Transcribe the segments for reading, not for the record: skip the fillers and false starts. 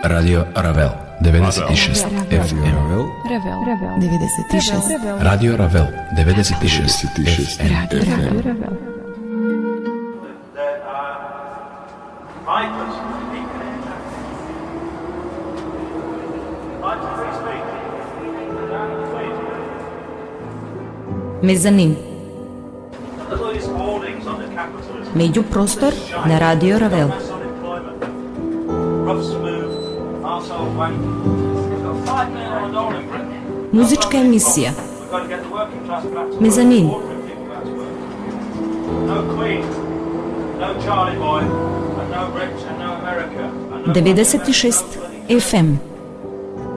Radio Ravel 96 FM. Ravel 96 Radio Ravel 96 FM. Radio Ravel. Мезанин. Меѓупростор на Радио Равел. Музичка емисија. Мезанин. Деведесет и шест FM.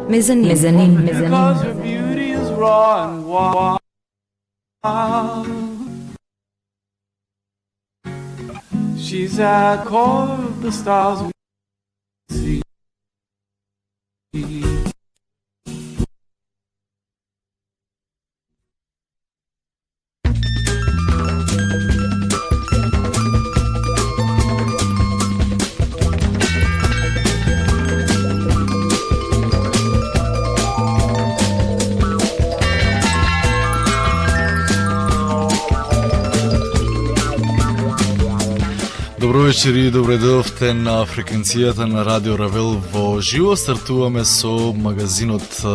Мезанин. She's at core of the stars we see. Добро вечер и добре дојдовте на фреквенцијата на Радио Равел во живо. Стартуваме со магазинот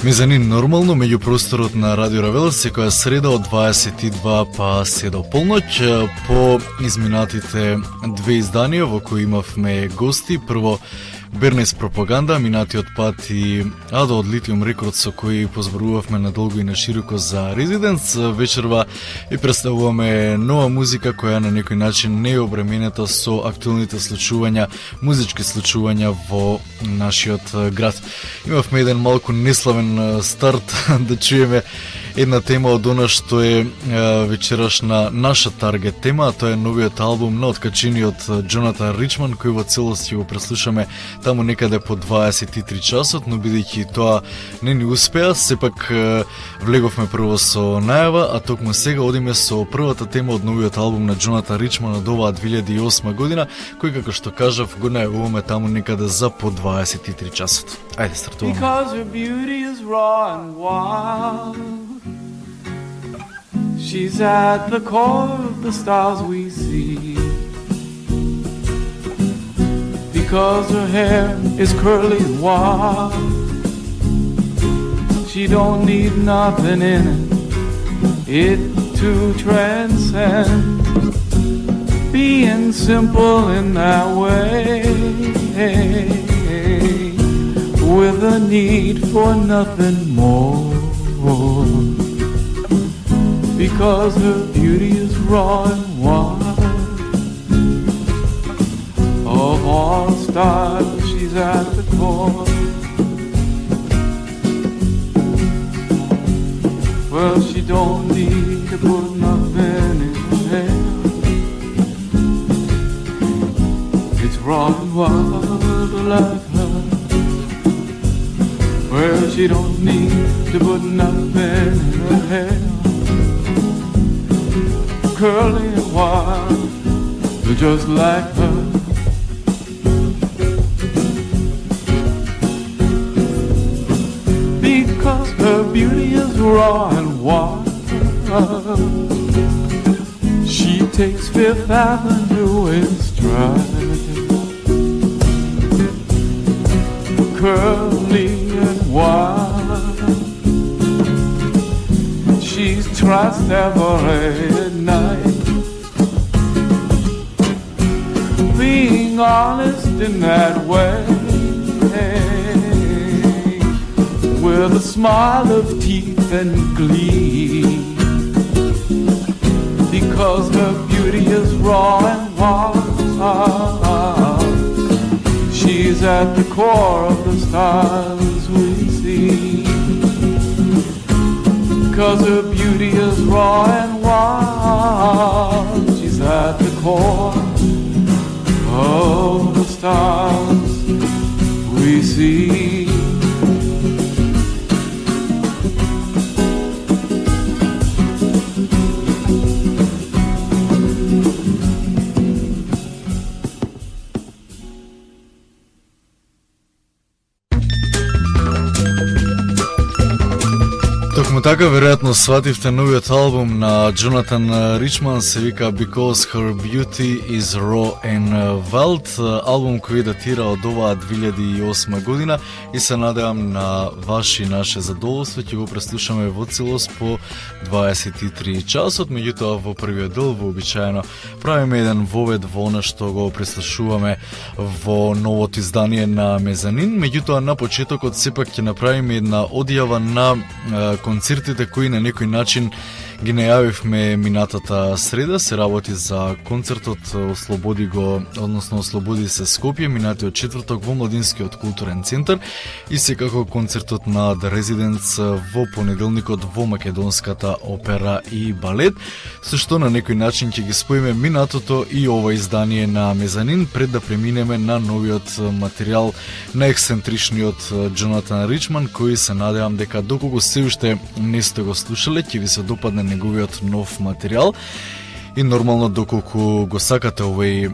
Мезанин нормално, меѓупросторот на Радио Равел, секоја среда од 22 па се до полноќ. По изминатите две изданија во кои имавме гости, прво Бернес Пропаганда, минатиот пат и Адо од Литиум Рекорд, со кои позборувавме надолго и на широко за Резиденс. Вечерва и представуваме нова музика која на некој начин не е обременета со актуелните случувања, музички случувања во нашиот град. Имавме еден малку неславен старт да чуеме една тема од она што е вечерашна наша таргет тема, а тоа е новиот албум на откачениот Джонатан Ричман, кој во целост ќе го преслушаме таму некаде по 23 часот, но бидејќи тоа не ни успеа, сепак влеговме прво со најава, а токму сега одиме со првата тема од новиот албум на Джонатан Ричман од оваа 2008 година, кој, како што кажав, го најавуваме таму некаде за по 23 часот. Ајде, стартуваме. Because her beauty is raw and wild, she's at the core of the stars we see. Because her hair is curly and wild, she don't need nothing in it to transcend. Being simple in that way, with a need for nothing more. Because her beauty is raw and wild, of all style she's at the core. Well, she don't need to put nothing in her hair. It's raw and wild like her. Well, she don't need to put nothing in her hair. Curly and wild, just like her. Because her beauty is raw and wild, she takes Fifth Avenue in stride. Curly and wild, she's trust every night. Being honest in that way, with a smile of teeth and glee. Because her beauty is raw and wild, she's at the core of the stars we see. Because her beauty is raw and wild, she's at the core of the stars we see. Токму така, веројатно свативте новиот албум на Джонатан Ричман, се вика Because Her Beauty is Raw and Wild, албум кој датира од оваа 2008 година и се надевам на ваше и наше задоволство. Ќе го преслушаме во целост по 23 часот, меѓутоа во првиот дел вообичаено правиме еден вовед во она што го преслушуваме во новото издание на Мезанин, меѓутоа на почетокот сепак ќе направиме една одјава на концертите кои на некој начин ги најавивме минатата среда. Се работи за концертот Ослободи го, односно Ослободи се Скопје, минатиот четврток во Младинскиот културен центар и секако концертот на The Residents во понеделникот во Македонската опера и балет, со што на некој начин ќе ги споиме минатото и ова издание на Мезанин пред да преминеме на новиот материјал на ексцентричниот Джонатан Ричман, кој се надевам дека доколку се уште не сте го слушале, ќе ви се допадне неговиот нов материјал. И нормално доколку го сакате овој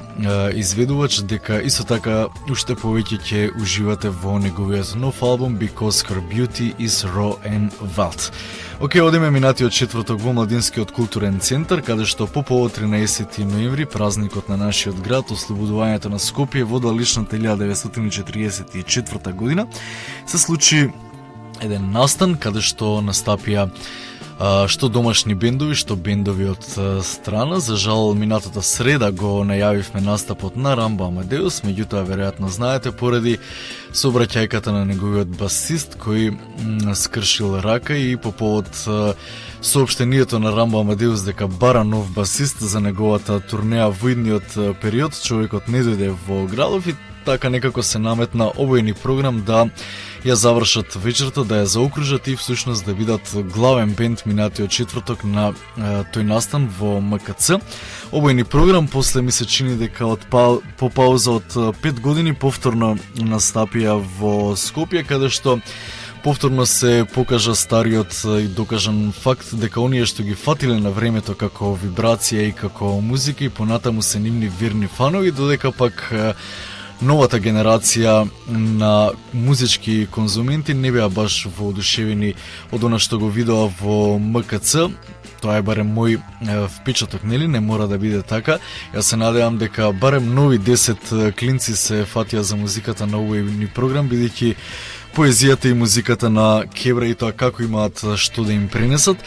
изведувач, дека исто така уште повеќе ќе уживате во неговиот нов албум Because Her Beauty is Raw and Wild. Океј, одиме минатиот четврток во Младинскиот културен центар, каде што по повод 13 ноември, празникот на нашиот град, ослободувањето на Скопје во далечната 1944 година, се случи еден настан каде што настапија што домашни бендови, што бендови од страна. За жал, минатата среда го најавивме настапот на Рамбо Амадеус, меѓутоа веројатно знаете поради сообраќајката на неговиот басист кој скршил рака и по повод соопштението на Рамбо Амадеус дека бара нов басист за неговата турнеја во идниот период, човекот не дојде во градов и така некако се наметна обојни програм да ја завршат вечерта, да ја заокружат и всушност да бидат главен бенд минатиот четврток на тој настан во МКЦ. Обојни програм после ми се чини дека по пауза од 5 години повторно настапија во Скопје, каде што повторно се покажа стариот и докажан факт дека оние што ги фатиле на времето како вибрација и како музика и понатаму се нивни верни фанови, додека пак новата генерација на музички конзументи не беа баш воодушевени од она што го видоа во МКЦ. Тоа е барем мој впечаток, нели? Не мора да биде така. Јас се надевам дека барем нови 10 клинци се фатија за музиката на овој ни програм, бидејќи поезијата и музиката на Кебра и тоа како имаат што да им пренесат.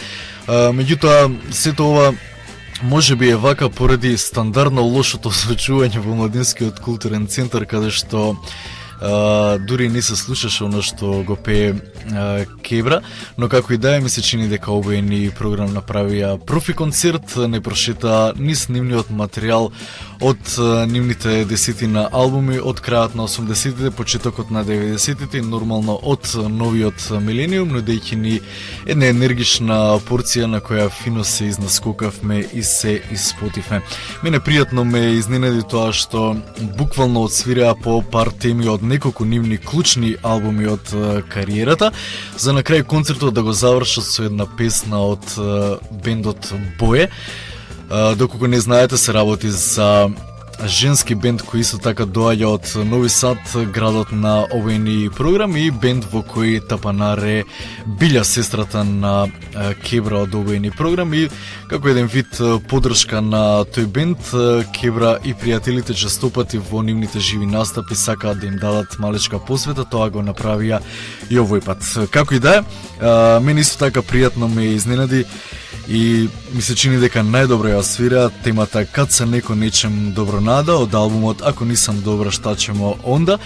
Меѓутоа, сето ова може би е вака поради стандардно лошото освечување во Младинскиот културен центар, каде што дури не се слушаше оно што го пее Кебра, но како и да е, ми се чини дека обојни програм направија профи концерт, не прошета низ нивниот материјал од нивните десетина албуми од крајот на 80-тите, почетокот на 90-тите, нормално од новиот милениум, нудејќи ни една енергична порција на која фино се изнаскокавме и се испотивме. Мене пријатно ме изненади тоа што буквално отсвираа по пар теми од неколку нивни клучни албуми од кариерата, за на крај концертот да го завршат со една песна од бендот Бое. Доколку не знаете, се работи за женски бенд кој исто така доаѓа од Нови Сад, градот на овојни програми, и бенд во кој Тапанаре Билја сестрата на Кебра од овојни програми. Како еден вид поддршка на тој бенд, Кебра и пријателите честопати во нивните живи настапи сакаат да им дадат малечка посвета, тоа го направија и овој пат. Како и да е, мене исто така пријатно ме изненади и ми се чини дека најдобро ја свира темата Кад се неко нечем добро нада од албумот Ако нисам добра шта чемо онда.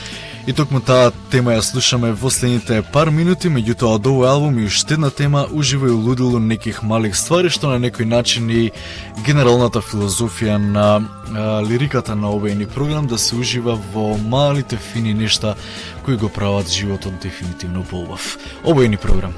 И токму таа тема ја слушаме во следните пар минути, меѓутоа од овој албум и уште една тема ужива и лудило неких малих ствари, што на некој начин и генералната филозофија на лириката на овојни програм, да се ужива во малите фини нешта кои го прават животот дефинитивно поубав. Овојни програм.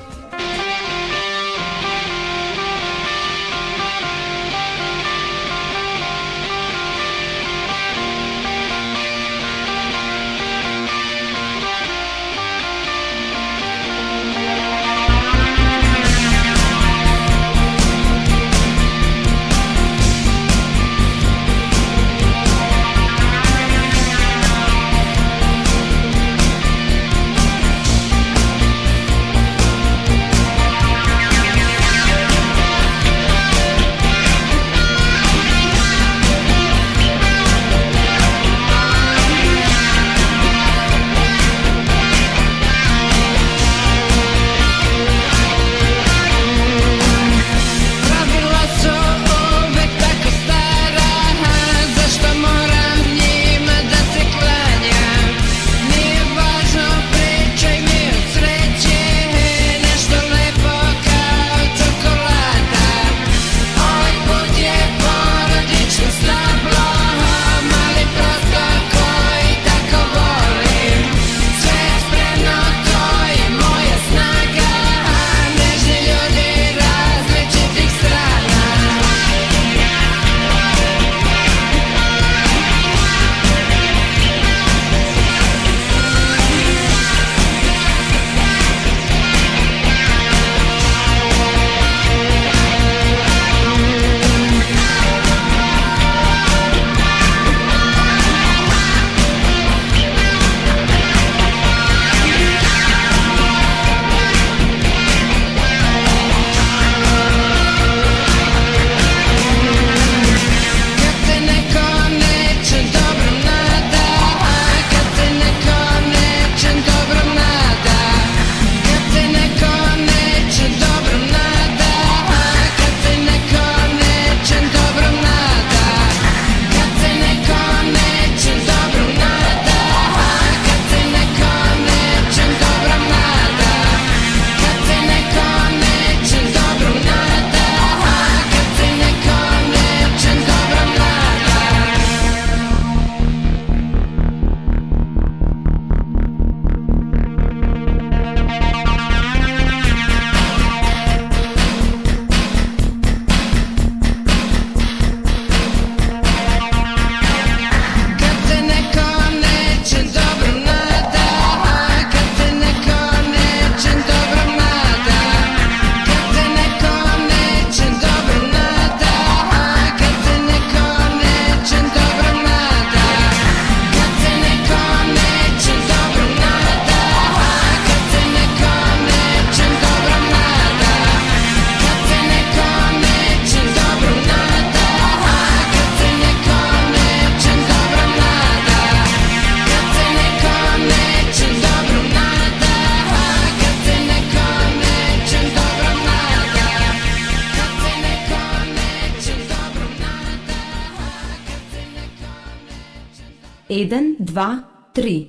1, 2, 3.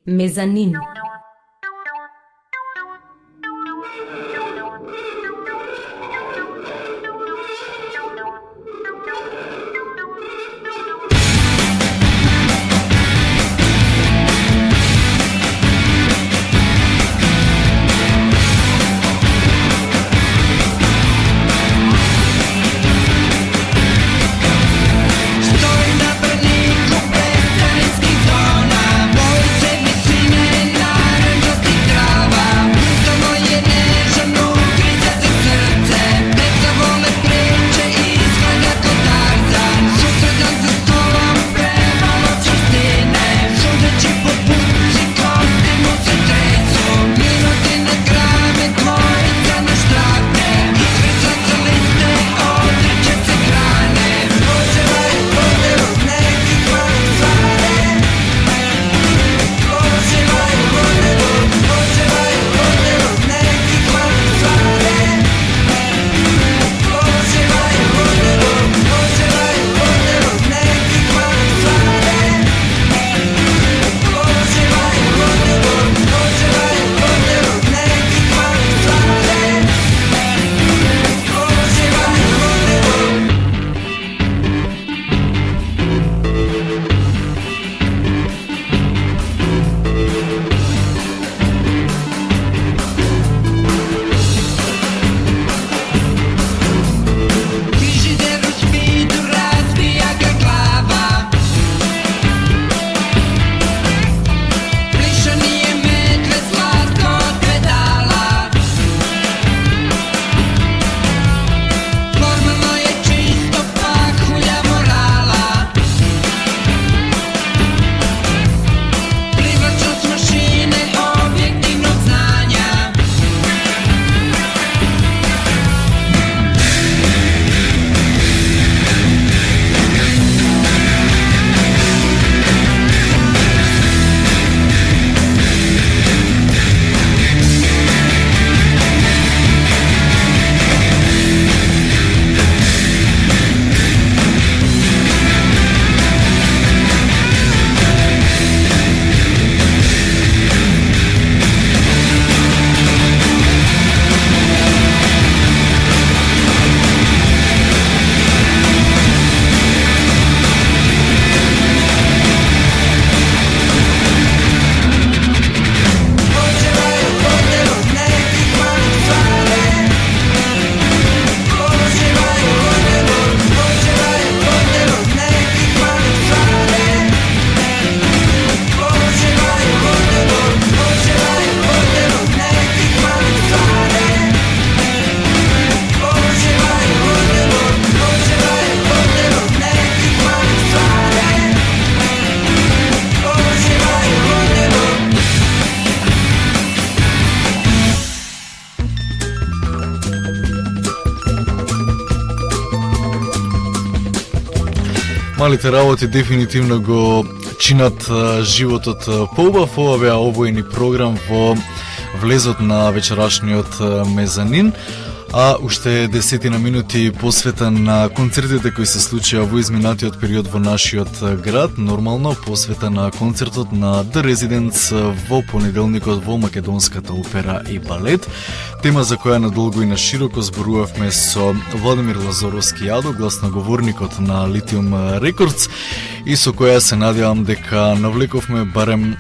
Мезанин. Малите работи дефинитивно го чинат животот поубав. Ова беа овојни програм во влезот на вечерашниот мезанин, а уште 10 минути посветен на концертите кои се случија во изминатиот период во нашиот град, нормално посветен на концертот на The Residents во понеделникот во Македонската опера и балет. Тема за која надолго и на широко зборувавме со Владимир Лазаровски Јадо, гласноговорникот на Lithium Records, и со која се надевам дека навлековме барем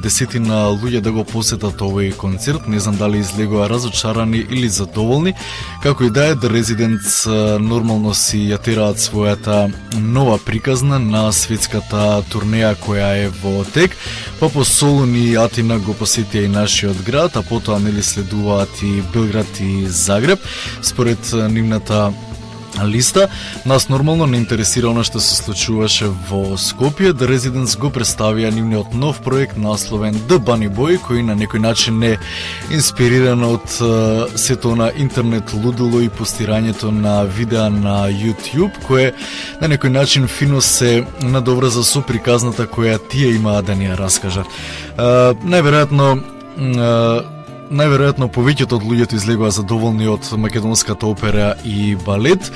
десетина луѓе да го посетат овој концерт. Не знам дали излегоа разочарани или задоволни. Како и да е, The Residents нормално си ја тераат својата нова приказна на светската турнеја која е во тек, па по Солун и Атина го посетија и нашиот град, а потоа нели следуваат и Белград и Загреб. Според нивната листа, нас нормално не интересира она што се случуваше во Скопје. The Residents го представија нивниот нов проект насловен The Bunny Boy, кој на некој начин е инспириран од сето на интернет лудило и постирањето на видеа на YouTube, кое на некој начин фино се надоврза со приказната која тие имаат да ни ја раскажат. Најверојатно повеќето од луѓето излегоа задоволни од Македонската опера и балет.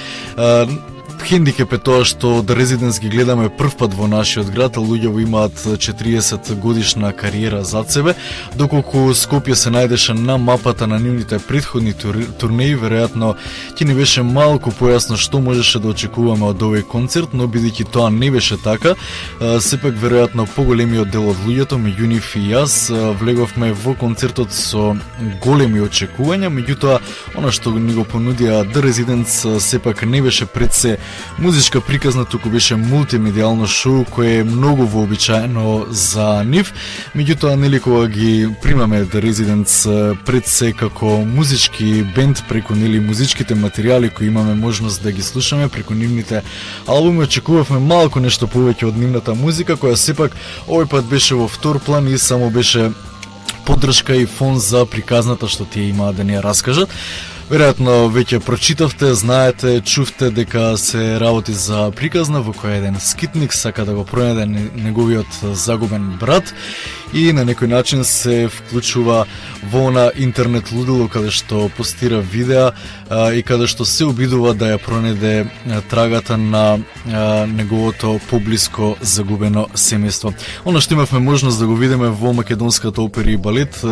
хендикеп е тоа што The Residents ги гледаме прв пат во нашиот град, а луѓето имаат 40 годишна кариера зад себе, доколку Скопје се најдеше на мапата на нивните претходни турнеи, веројатно ќе ни беше малку појасно што можеше да очекуваме од овој концерт, но бидејќи тоа не беше така, сепак веројатно поголемиот дел од луѓето, меѓу нив и јас, влеговме во концертот со големи очекувања, меѓутоа она што ни го понудија The Residents сепак не беше пред се музичка приказна, туку беше мултимедијално шоу кое е многу вообичаено за нив. Меѓутоа, нели кога ги примаме The Residents пред се како музички бенд, преку нели музичките материјали кои имаме можност да ги слушаме, преку нивните албуми, очекувавме малку нешто повеќе од нивната музика, која сепак овој пат беше во втор план и само беше поддршка и фон за приказната што тие имаат да ни ја раскажат. Веројатно веќе прочитавте, знаете, чувте дека се работи за приказна во која еден скитник сака да го пронајде неговиот загубен брат и на некој начин се вклучува во на интернет лудело каде што постира видеа и каде што се обидува да ја пронајде трагата на неговото поблиско загубено семејство. Она што имавме можност да го видиме во македонската опера и балет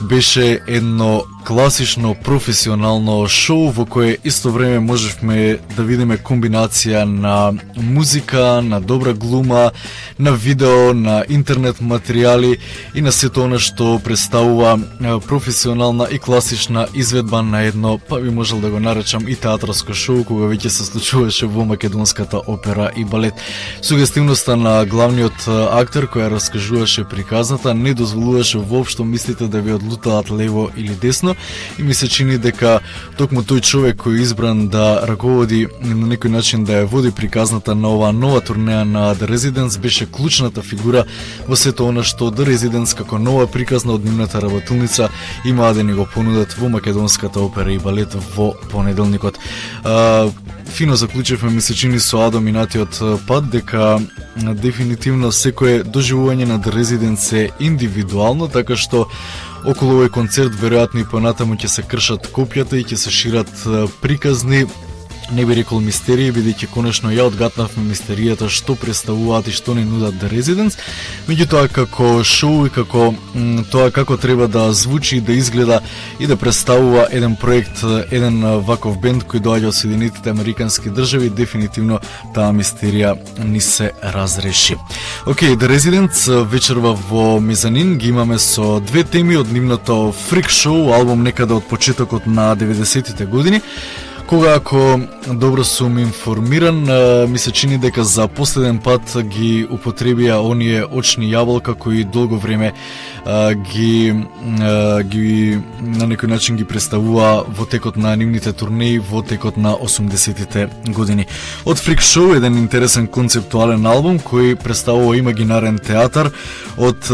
беше едно класично професионално шоу во кое исто време можевме да видиме комбинација на музика, на добра глума, на видео, на интернет материјали и на сето она што представува професионална и класична изведба на едно, па би можел да го наречам и театарско шоу кога веќе се случуваше во македонската опера и балет. Сугестивноста на главниот актер која раскажуваше приказната не дозволуваше воопшто мислите да ви одлутаат лево или десно и ми се чини дека токму тој човек кој е избран да раководи на некој начин да ја води приказната на оваа нова турнеја на The Residents беше клучната фигура во сето она што The Residents како нова приказна од нивната работилница имаа да ни го понудат во македонската опера и балет во понеделникот. Фино заклучивме, ми се чини со Адо минатиот пат дека дефинитивно секое доживување на The Residents е индивидуално, така што околу овој концерт веројатно и понатаму ќе се кршат копјата и ќе се шират приказни, не би рекол мистерии, бидејќи конечно ја одгатнавме мистеријата што представуваат и што ни нудат The Residents, меѓутоа како шоу и како тоа како треба да звучи, да изгледа и да представува еден проект, еден ваков бенд кој доаѓа од Соединетите Американски држави, дефинитивно таа мистерија ни се разреши. Океј, The Residents вечерва во Мезанин ги имаме со две теми од нивното фрик шоу, албум некаде од почетокот на 90-тите години. Кога, ако добро сум информиран, ми се чини дека за последен пат ги употребија оние очни јаболка кои долго време ги на некој начин ги представува во текот на нивните турнеи во текот на 80-тите години. Од Freak Show, еден интересен концептуален албум кој представува имагинарен театар од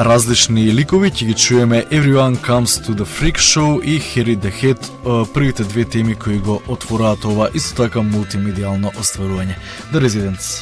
различни ликови, ќе ги чуеме Everyone Comes to the Freak Show и Harry the Head, првите две теми кои го отвораат ова исто така мултимедијално остварување. The Residents.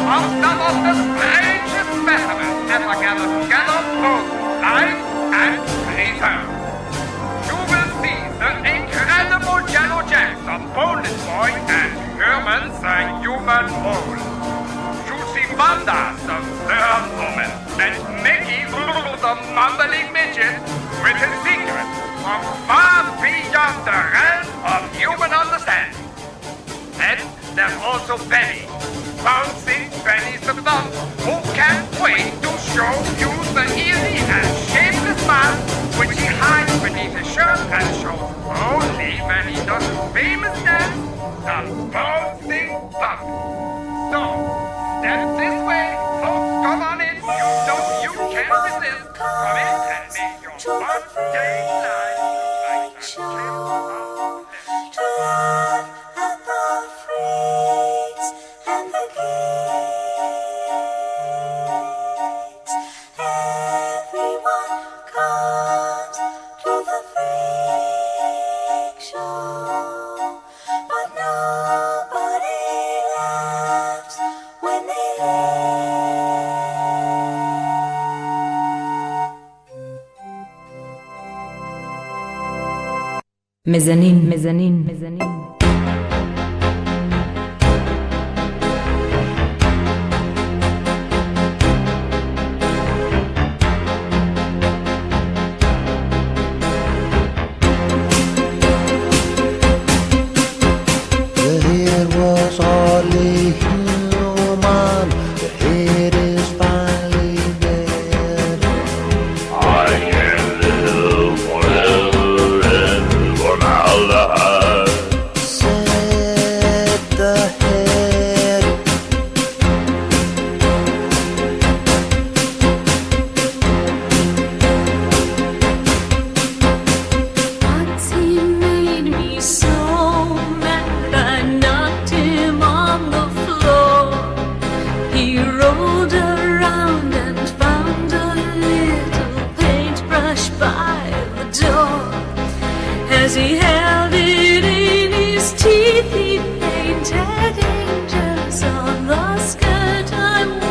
of some of the strangest specimens ever gathered together, both live and preserved. You will see the incredible Jello Jacks, the boneless boy, and Herman's the human mole. You see Wanda, the third woman, and Mickey, the mumbling midget, with his secret from far beyond the realm of human understanding. And there's also Benny, Bouncing Benny the Thumb, who can't wait to show you the easy and shapeless man which he hides beneath his shirt and shows only when he does his famous dance, the Bouncing Thumb. So, step this way, folks, come on in. You know you can't resist. Come in and make your birthday life like a show. At the freaks and the geeks, everyone comes to the freak show, but nobody laughs when they Mezzanine. The head was hardly human. The head is finally dead. I can live forever and formaldehyde. Said the head. He made me so mad, I knocked him on the floor. He rolled around and found a little paintbrush by the door. As he held it in his teeth, he painted angels on the skirt I wore.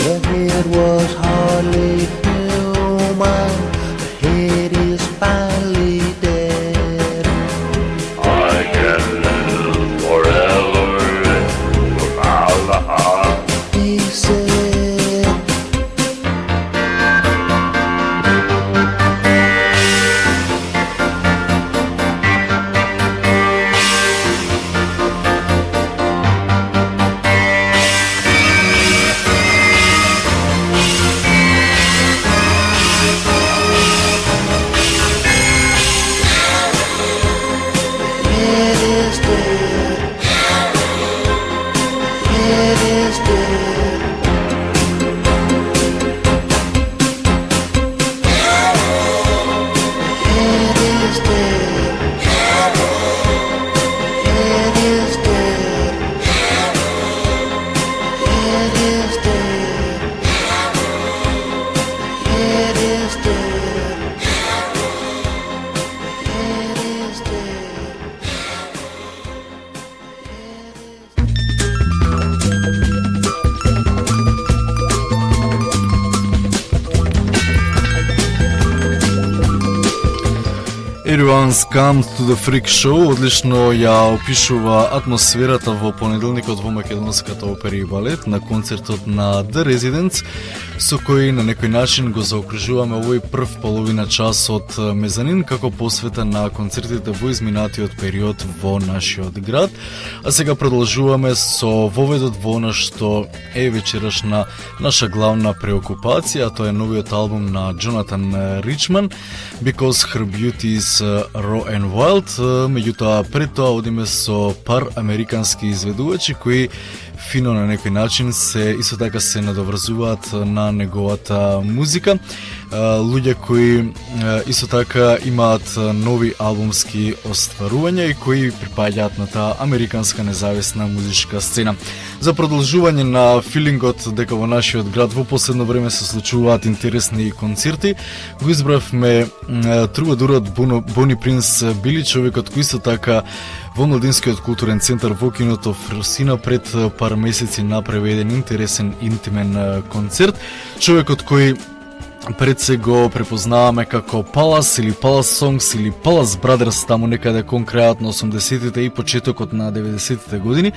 The head was hardly human. The head is finally dead. I can live forever and formaldehyde. He said. Head is dead. Head is dead. Head is dead. Head is dead. Head is dead. Head is dead. Head is dead. Everyone's Come to the Freak Show одлично ја опишува атмосферата во понеделникот во Македонската опера и балет на концертот на The Residents, со кој на некој начин го заокружуваме овој прв половина час од Мезанин како посвета на концертите во изминатиот период во нашиот град. А сега продолжуваме со воведот во она што е вечерашна наша главна преокупација, тоа е новиот албум на Джонатан Ричман, Because Her Beauty is Raw and Wild, меѓутоа пред тоа одиме со пар американски изведувачи кои фино на некој начин исто така се надоврзуваат на неговата музика. Луѓе кои исто така имаат нови албумски остварувања и кои припаѓаат на таа американска независна музичка сцена. За продолжување на филингот дека во нашиот град во последно време се случуваат интересни концерти, го избравме трубадурот Бони Принс Били, човекот кој исто така во Младинскиот културен центар во киното Фросина пред пар месеци направи еден интересен интимен концерт. Човекот кој пред се го препознаваме како Palace или Palace Songs или Palace Brothers таму некаде кон крајот на 80-тите и почетокот на 90-тите години,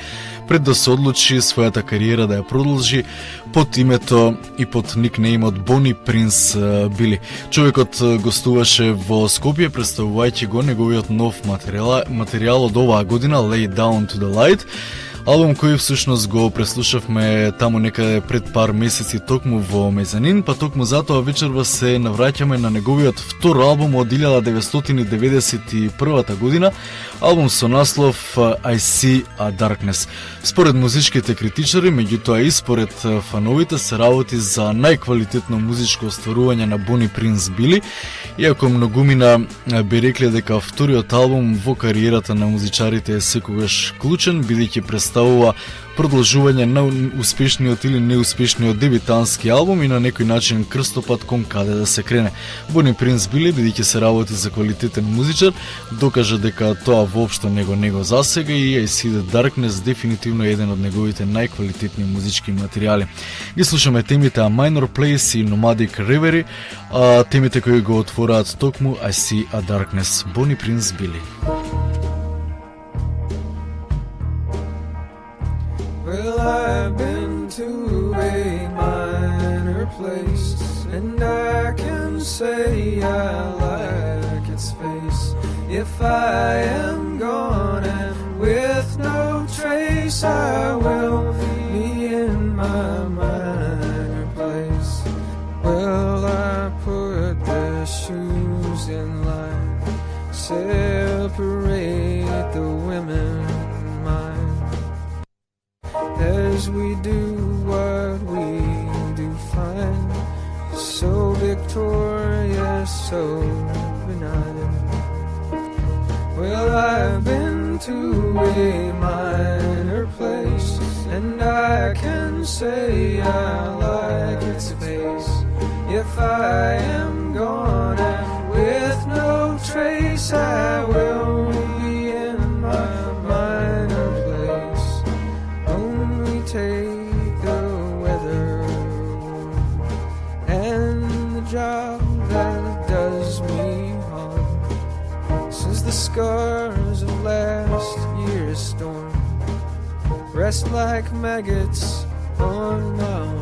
пред да се одлучи својата кариера да ја продолжи под името и под никнеимот Бони Принс Били. Човекот гостуваше во Скопје представувајќи го неговиот нов материјал од оваа година Lay Down to the Light, албум кој всушност го преслушавме таму некаде пред пар месеци токму во Мезанин, па токму затоа вечерва се навраќаме на неговиот втор албум од 1991 година, албум со наслов I See a Darkness. Според музичките критичари, меѓутоа и според фановите, се работи за најквалитетно музичко остварување на Бони Принс Били, иако многумина би рекле дека вториот албум во кариерата на музичарите е секогаш клучен, бидејќи представува продолжување на успешниот или неуспешниот дебютански албум и на некој начин крстопат кон каде да се крене. Бони Принс Били, бидејќи се работи за квалитетен музичар, докажа дека тоа воопшто не го засега и I See the Darkness дефинитивно е еден од неговите најквалитетни музички материјали. Ги слушаме темите A Minor Place и Nomadic Reverie, а темите кои го отвораат токму I See a Darkness. Бони Принс Били. Well, I've been to a minor place, and I can say I like its face. If I am gone and with no trace, I will be in my minor place. Well, I put the shoes in line, separate the women mine. As we do what we do fine, so victorious, so benign. Well, I've been to a minor place, and I can say I like its face. If I am gone and with no trace, I will be in my minor place. Only take the weather and the job that does me harm, since the scars of last year's storm rest like maggots on my arm.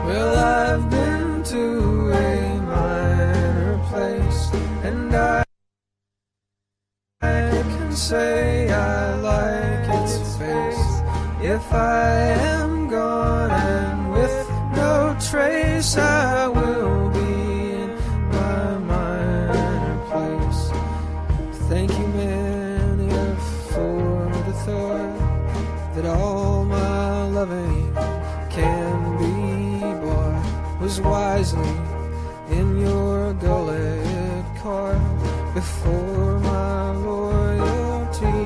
Well, I've been to a minor place, and I can say I like its face. If I am gone and with no trace, I will be in my minor place. Thank you, many, for the thought that all my loving can be bought was wisely in your gullet card before my loyalty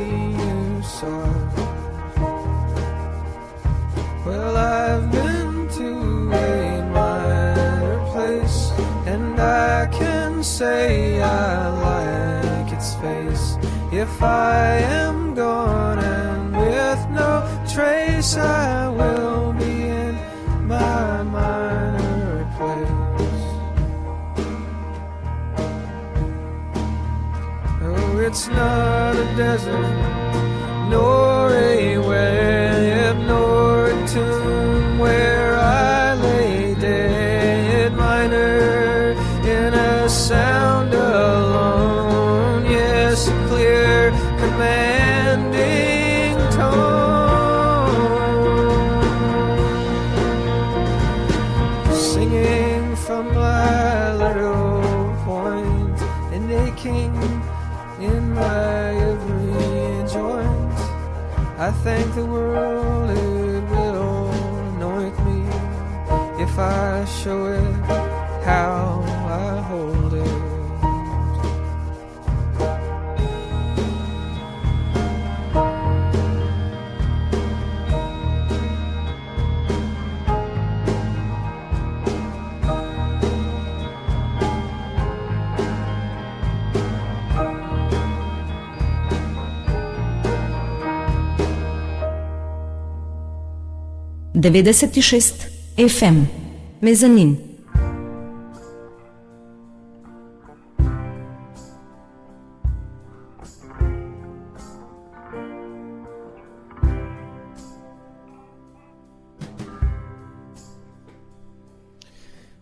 you saw. Well, I've been to a minor place, and I can say I like its face. If I am gone and with no trace, I will be in my minor place. Oh, it's not a desert, nor a web, nor a tomb where I lay dead, minor in a sound alone. Yes, a clear, commanding tone, singing from my little think the world it will anoint me if I show it how I hold it. FM Mezanin.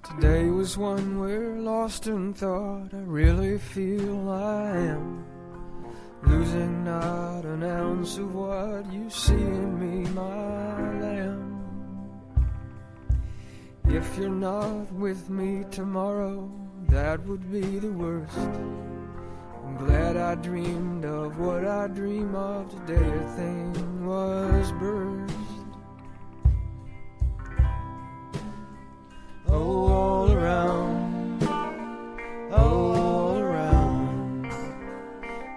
Today was one where lost in thought I really feel I am, losing not an ounce of what you see in me, my lamb. If you're not with me tomorrow, that would be the worst. I'm glad I dreamed of what I dream of today. A thing was burst. Oh, all around, oh, all around,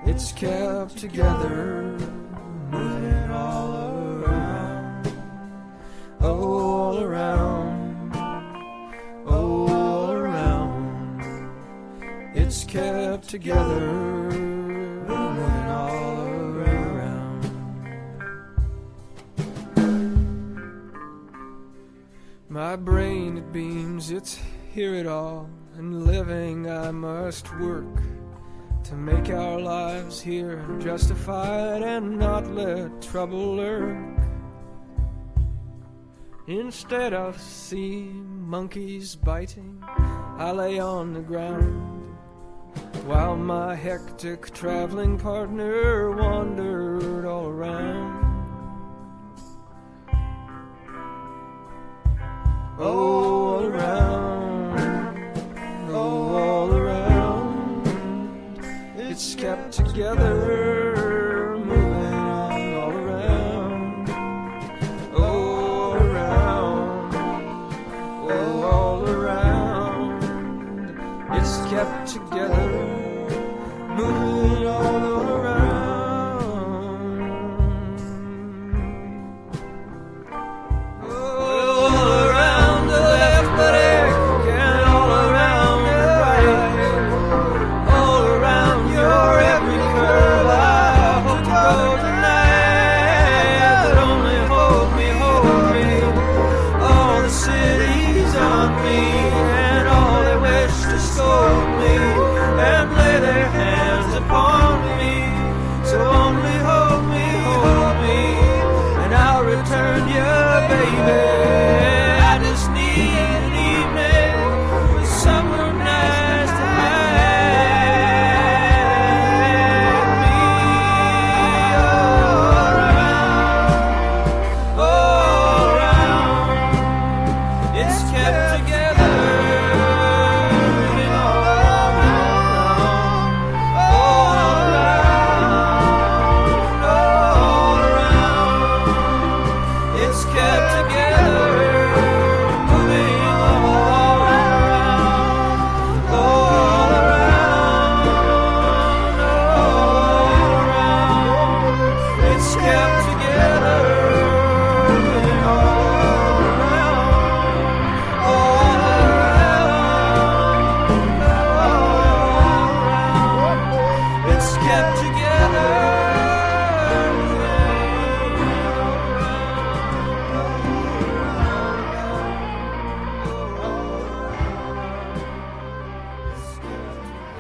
it's kept together, moving all around. Oh, all around, all around, it's kept together, moving all around. My brain, it beams, it's hear it all, and living I must work to make our lives here justified and not let trouble lurk. Instead of sea monkeys biting, I lay on the ground, while my hectic traveling partner wandered all around. Oh, all around, oh, all around, it's kept together, moving all around. Oh, all around, oh, all around, it's kept together, moving all around.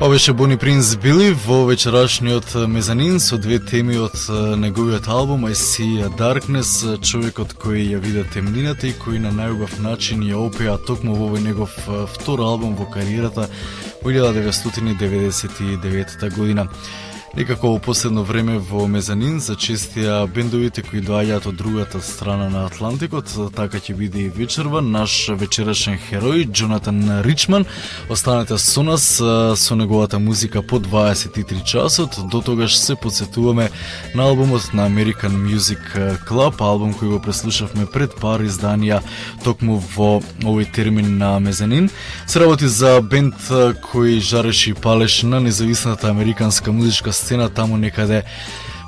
Ова беше Бони Принц Били во вечерашниот мезанин со две теми од неговиот албум I See a Darkness, човекот кој ја вида темнината и кој на најубав начин ја опеа токму во овој негов втор албум во кариерата во 1999 година. Некако во последно време во Мезанин зачестија бендовите кои доаѓаат од другата страна на Атлантикот, така ќе биде и вечерва. Наш вечерашен херој Джонатан Ричман, останете со нас со неговата музика по 23 часот. До тогаш се подсетуваме на албумот на American Music Club, албум кој го преслушавме пред пар изданија токму во овој термин на Мезанин. Се работи за бенд кој жареше и палеше на независната американска музичка сцена таму некаде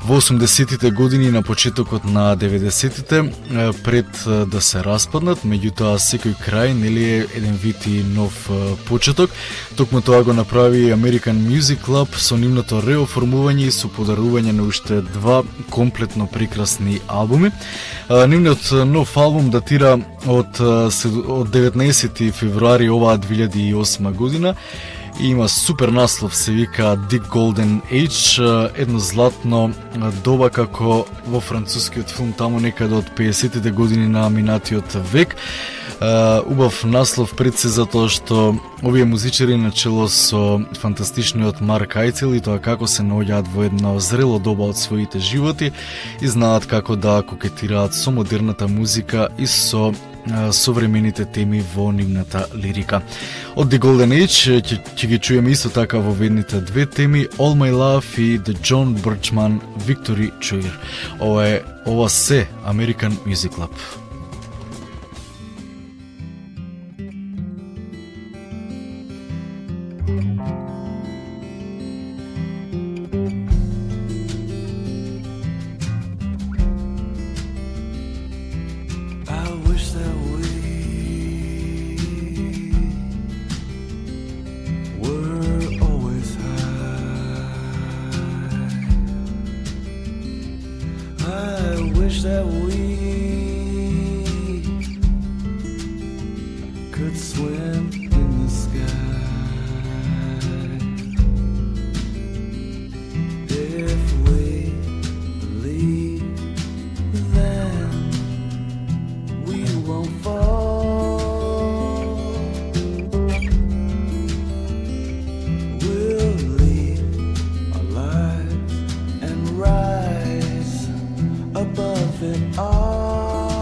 во 80-тите години и на почетокот на 90-тите, пред да се распаднат. Меѓутоа секој крај нели е еден вид и нов почеток. Токму тоа го направи American Music Club со нивното реоформување и со подарување на уште два комплетно прекрасни албуми. Нивниот нов албум датира од 19 февруари оваа 2008 година. И има супер наслов, се вика Dick Golden Age, едно златно доба како во францускиот филм таму некаде од 50-тите години на минатиот век. Убав наслов пред се затоа што овие музичари начело со фантастичниот Марк Айцел и тоа како се наоѓаат во едно зрело доба од своите животи и знаат како да кокетираат со модерната музика и со современите теми во нивната лирика. Од The Golden Age ќе ги чуеме исто така во ведните две теми All My Love и The John Birchman Victory Choir. Ова се American Music Club. That we could swim in the sky if we believe, then we won't fall. We'll leave our lives and rise above it all.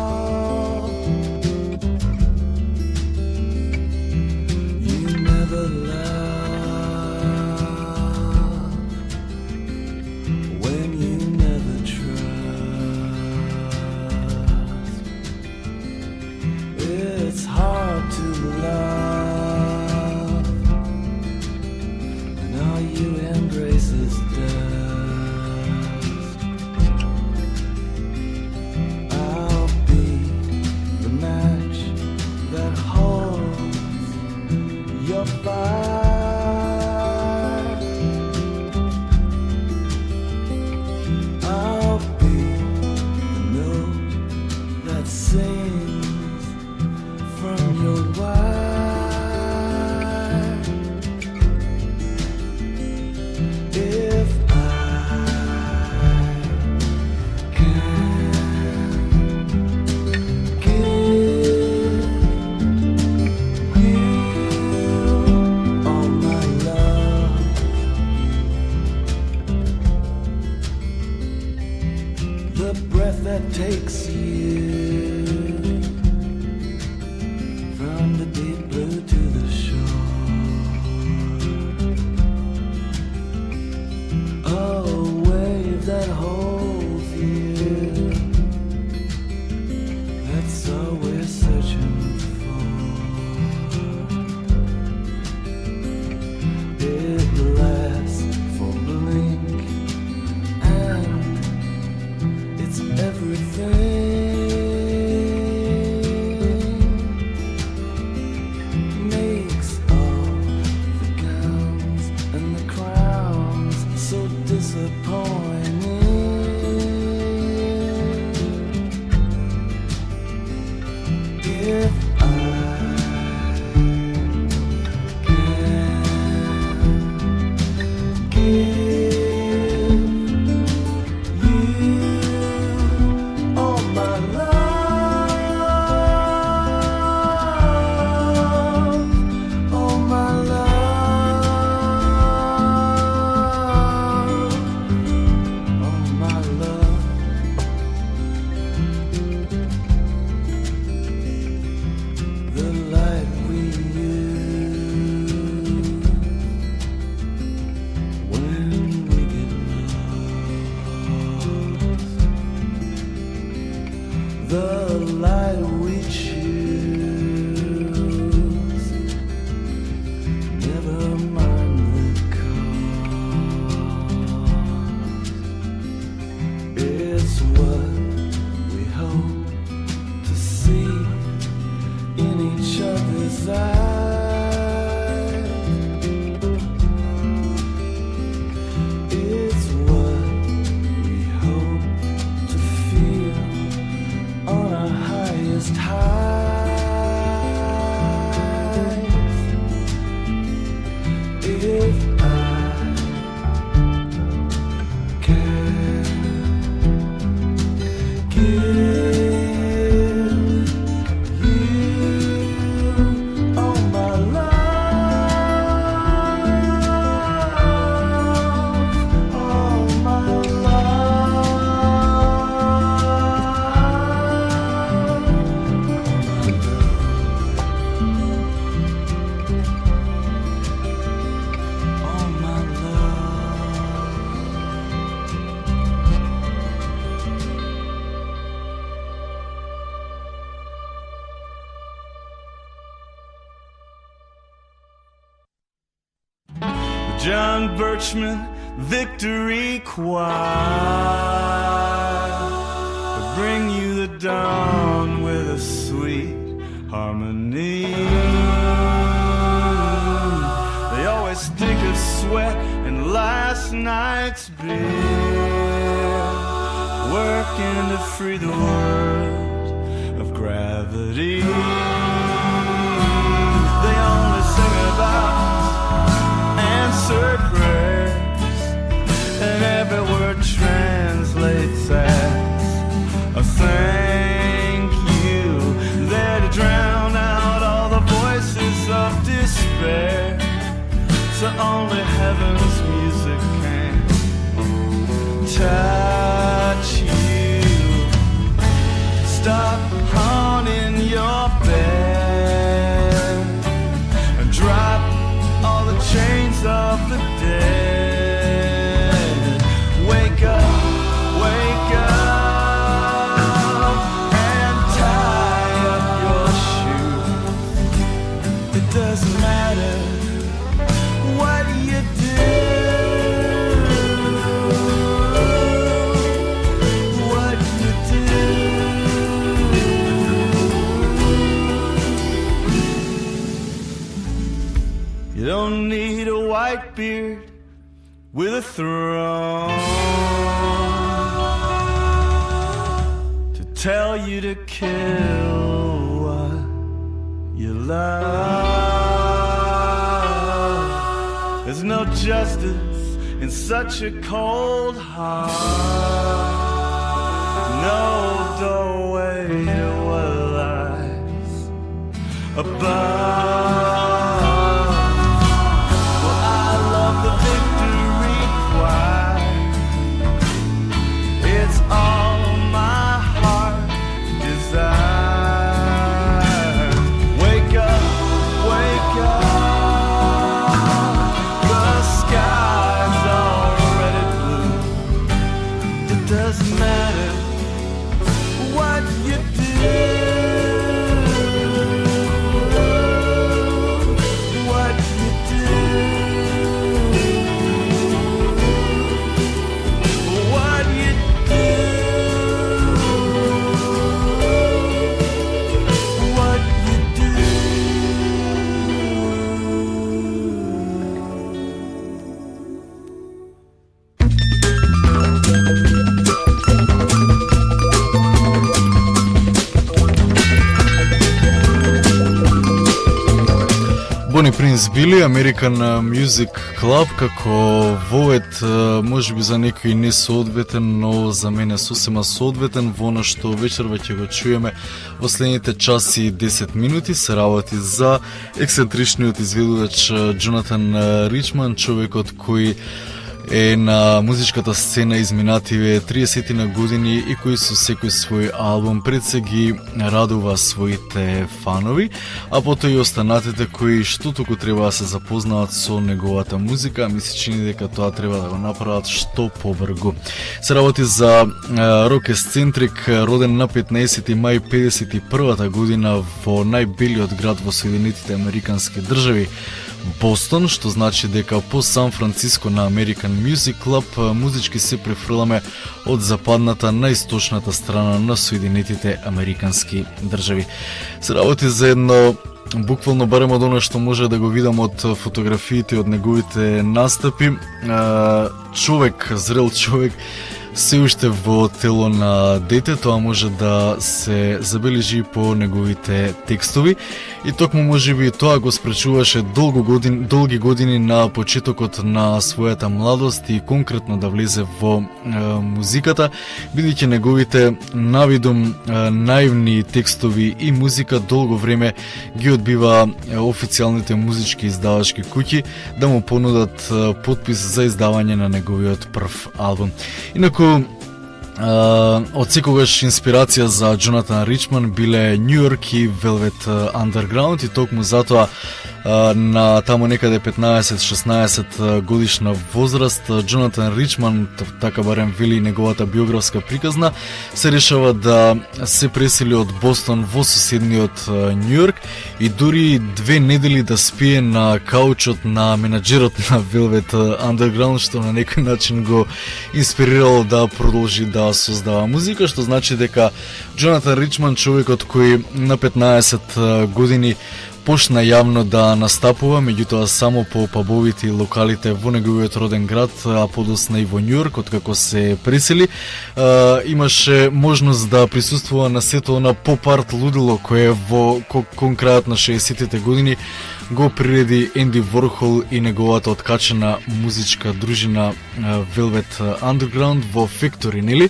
John Birchman Victory Choir bring you the dawn with a sweet harmony. They always stink of sweat and last night's beer, working to free the world of gravity. They only sing about answered prayers, and every word translates as a thank you. There to drown out all the voices of despair, so only heaven's music can touch you. Stop haunting your bed and drop all the chains of the dead. Wake up, wake up, and tie up your shoes. It doesn't matter what you do, what you do. You don't need a white beard with a throne to tell you to kill what you love. There's no justice in such a cold heart, no doorway to what lies above. The victory choir, it's all my heart desires. Wake up, wake up, the sky's already blue. It doesn't matter what you do, what you do. Bonnie Prince Billy, American Music Club, како воет можеби за некои не соодветен, но за мене сосема соодветен во она што вечерва ќе го чуеме во следните часи и 10 минути. Се работи за ексцентричниот изведувач Джонатан Ричман, човекот кој е на музичката сцена изминативе 30 на години и кој со секој свој албум пред се ги радува своите фанови, а потоа и останатите кои што туку треба да се запознаат со неговата музика, ми се чини дека тоа треба да го направат што побрзо. Се работи за рок ексцентрик, роден на 15 мај 51 година во најбелиот град во Соединетите Американски држави, Бостон, што значи дека по Сан Франциско на American Music Club музички се префрламе од западната на источната страна на Соединетите Американски држави. Се работи за едно буквално барем од оно што може да го видам од фотографиите од неговите настапи, човек, зрел човек, се уште во тело на дете, тоа може да се забележи по неговите текстови и токму можеби тоа го спречуваше долги години на почетокот на својата младост и конкретно да влезе во музиката, бидејќи неговите навидум наивни текстови и музика долго време ги одбива официјалните музички издавачки куќи да му понудат потпис за издавање на неговиот прв албум. Инаку од секогаш инспирација за Джонатан Ричман биле Нью Йорк и Velvet Underground и токму затоа на тамо некаде 15-16 годишна возраст. Джонатан Ричман, така барем вели неговата биографска приказна, се решава да се пресели од Бостон во соседниот Њујорк и дури 2 недели да спие на каучот на менаџерот на Velvet Underground, што на некој начин го инспирирало да продолжи да создава музика, што значи дека Джонатан Ричман, човекот кој на 15 години почна јавно да настапува, меѓутоа само по пабовите и локалите во неговиот роден град, а подосна и во Њујорк, откако се пресели, имаше можност да присуствува на сето на поп-арт лудило кое во кон крајот на 60-тите години го приреди Енди Ворхол и неговата откачена музичка дружина Velvet Underground во Factory, нели?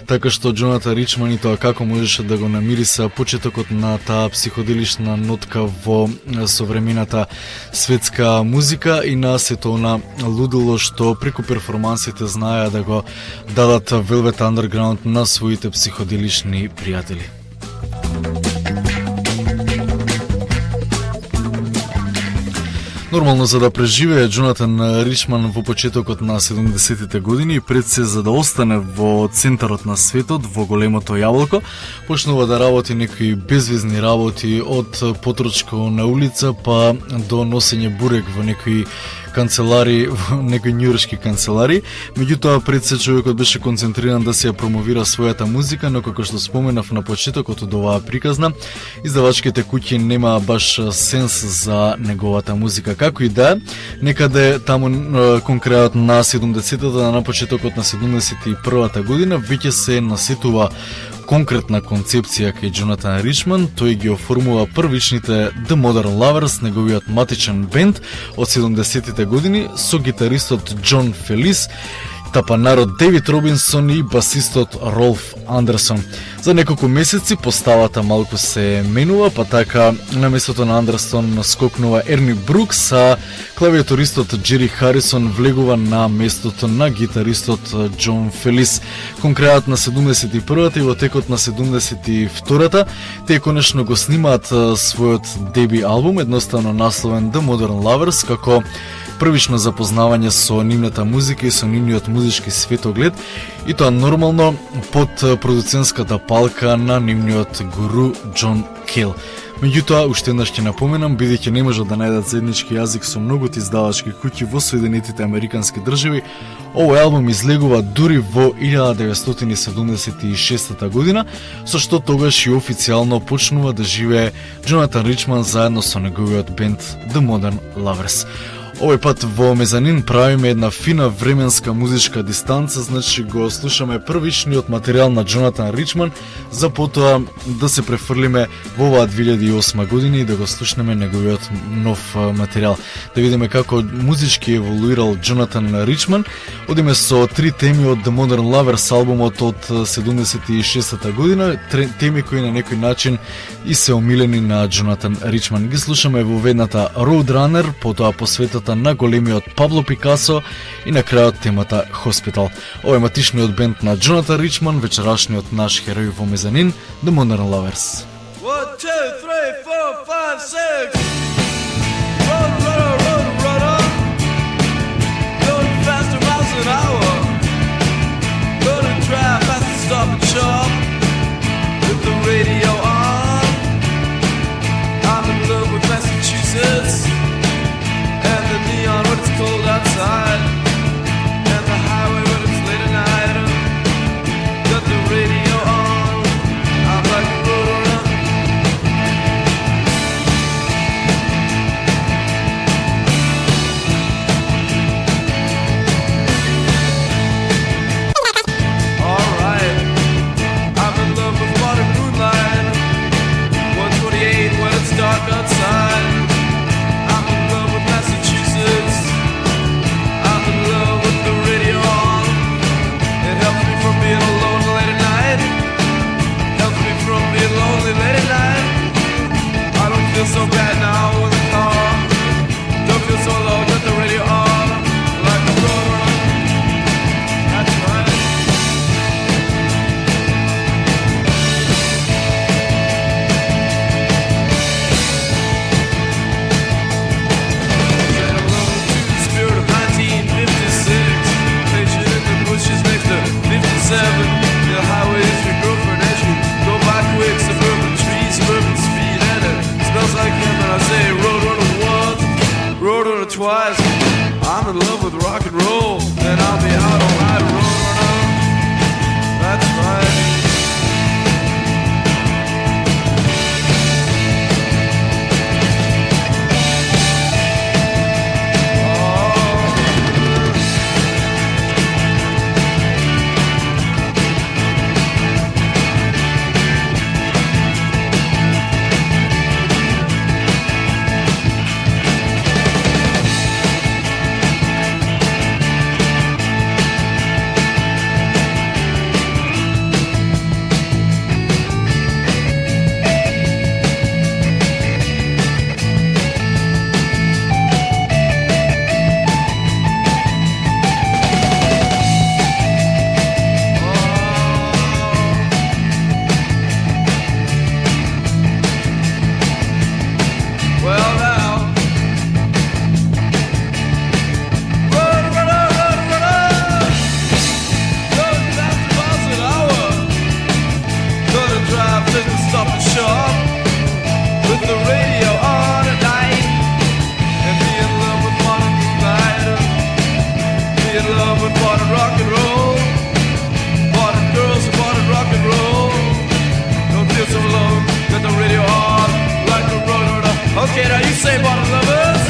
Така што Джонатан Ричман и тоа како можеше да го намириса почетокот на таа психоделична нотка во современата светска музика и на сето на лудило што преку перформансите знаеа да го дадат Velvet Underground на своите психоделични пријатели. Нормално за да преживее Джонатан Ричман во почетокот на 70-тите години и пред се за да остане во центарот на светот, во големото јаболко, почнува да работи некои безвезни работи од потрочка на улица па до носење бурек во некои канцелари, во некои њујоршки канцелари. Меѓутоа пред се човекот беше концентриран да се ја промовира својата музика, но како што споменав на почетокот од оваа приказна, издавачките куќи нема баш сенс за неговата музика. Како и да, некаде таму кон крајот на 70-та, на почетокот на 71-та година, веќе се насетува конкретна концепција кај Джонатан Ричман. Тој ги оформува првичните The Modern Lovers, неговиот матичен бенд од 70-тите години, со гитаристот Џон Фелис, тапанарот Дейвид Робинсон и басистот Ролф Андерсон. За неколку месеци поставата малку се менува, па така на местото на Андерсон скокнува Ерни Брукс, а клавиатуристот Джери Харисон влегува на местото на гитаристот Џон Фелис. Кон крајот на 71-та и во текот на 72-та, тие конечно го снимаат својот деби албум, едноставно насловен The Modern Lovers, како првично запознавање со нивната музика и со нивниот музички светоглед, и тоа нормално под продуцентската палка на нивниот гуру Џон Кел. Меѓутоа, уште еднаш ќе напоменам, бидејќи не можат да најдат заеднички јазик со многуте издавачки куќи во Соединетите Американски држави, овој албум излегува дури во 1976 година, со што тогаш и официјално почнува да живее Джонатан Ричман заедно со неговиот бенд The Modern Lovers. Овој пат во Мезанин правиме една фина временска музичка дистанца, значи го слушаме првичниот материјал на Джонатан Ричман, за потоа да се префрлиме во оваа 2008 година и да го слушнеме неговиот нов материјал. Да видиме како музички еволуирал Джонатан Ричман. Одиме со 3 теми од The Modern Lovers албумот од 76-та година, теми кои на некој начин и се омилени на Джонатан Ричман. Ги слушаме во ведната Roadrunner, потоа посветата на големиот Пабло Пикасо и на крајот темата Hospital. Овој матичниот бенд на Джонатан Ричман, вечерашниот наш херој во Мезанин, The Modern Lovers. 1, 2, 3, 4, 5, 6. Road, going faster miles an hour. Gonna drive fast and stop and shop with the radio on. I'm in love with Massachusetts and the neon when it's cold outside, and the highway when it's late at night. Got the radio on. I'm like a road runner. I'm in love with rock and roll, then I'll be out on my road. That's right. Okay, now you say bottom lovers.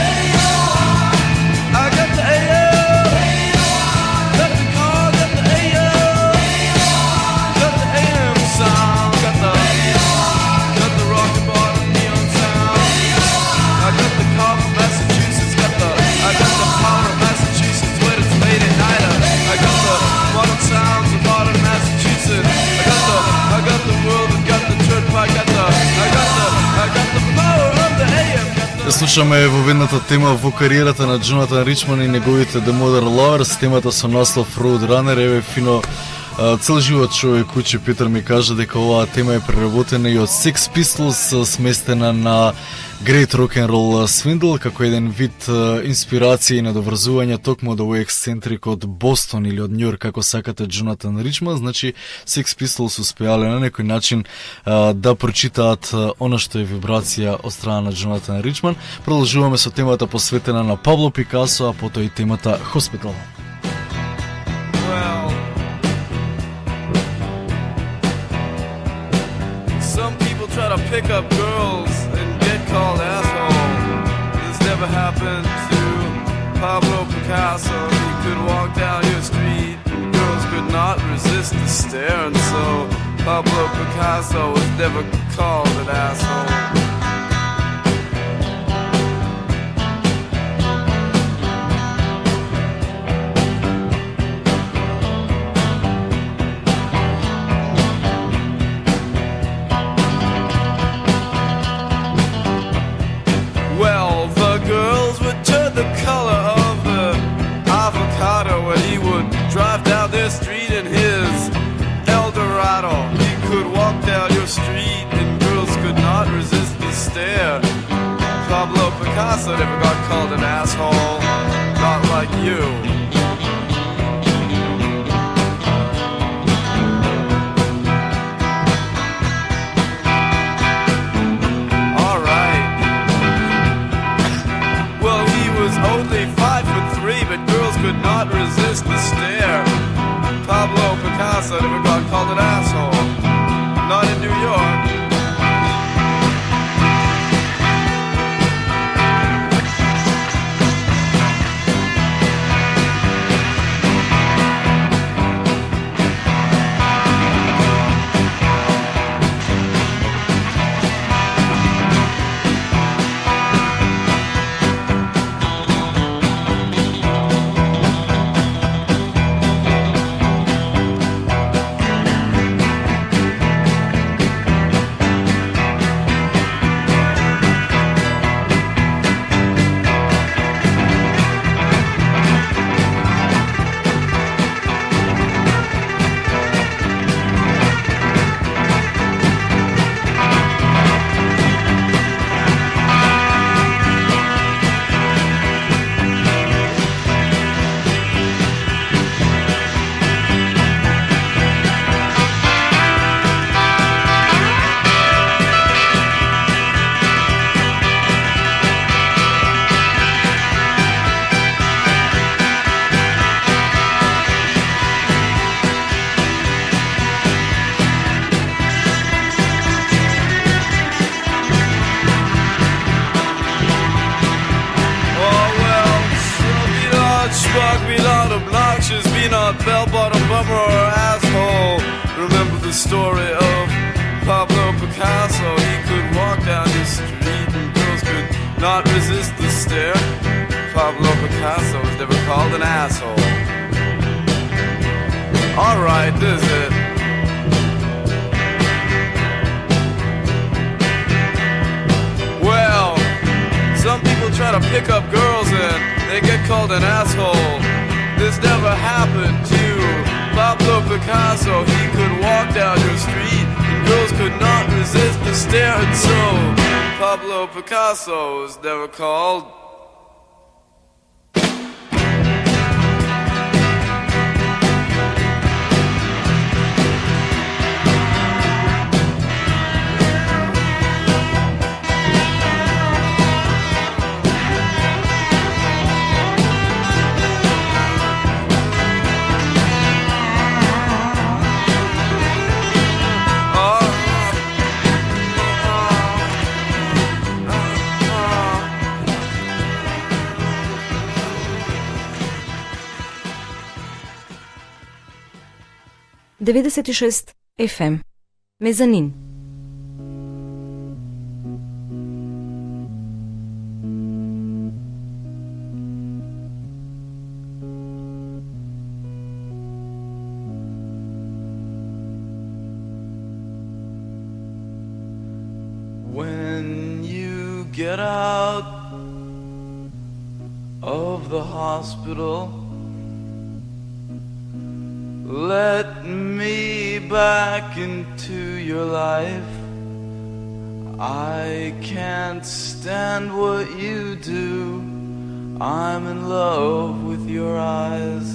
I got the AO. Got the car, got the AO. Got the AM sound. Got the rock and bottom neon sound. I got the car from Massachusetts. I got the power of Massachusetts when it's late at night. I got the modern sounds of modern Massachusetts. I got the world and got the turnpike. I got the power of the AM. Слушаме во ведната тема во кариерата на Джонатан Ричман и неговите The Modern Lovers, темата со наслов Roadrunner. Еве фино цел живот човек учи. Питер ми кажа дека оваа тема е преработена и од Sex Pistols, сместена на Great Rock and Roll Swindle како еден вид инспирација и надоврзување токму од овој ексцентрик од Бостон или од Њујорк, како сакате, Джонатан Ричман. Значи Sex Pistols успеале на некој начин да прочитаат она што е вибрација од страна на Джонатан Ричман. Продолжуваме со темата посветена на Пабло Пикасо, а потоа и темата Hospital. Well, some people try to pick up girls and get called asshole. This never happened to Pablo Picasso. He could walk down your street, girls could not resist the stare, and so Pablo Picasso was never called an asshole. Drive down their street in his Eldorado. He could walk down your street and girls could not resist the stare. Pablo Picasso never got called an asshole, not like you. Alright. Well, he was only 5'3", but girls could not resist the stare. Pablo Picasso never got called an asshole, not in New York. spark, be not obnoxious, be not bell-bottom bummer or asshole. Remember the story of Pablo Picasso. He could walk down the street and girls could not resist the stare. Pablo Picasso was never called an asshole. Alright, this is it. Well, some people try to pick up girls and they get called an asshole. This never happened to Pablo Picasso. He could walk down your street and girls could not resist the stare. And so Pablo Picasso was never called. Devedeset FM Mezanin. When you get out of the hospital, let me back into your life. I can't stand what you do. I'm in love with your eyes.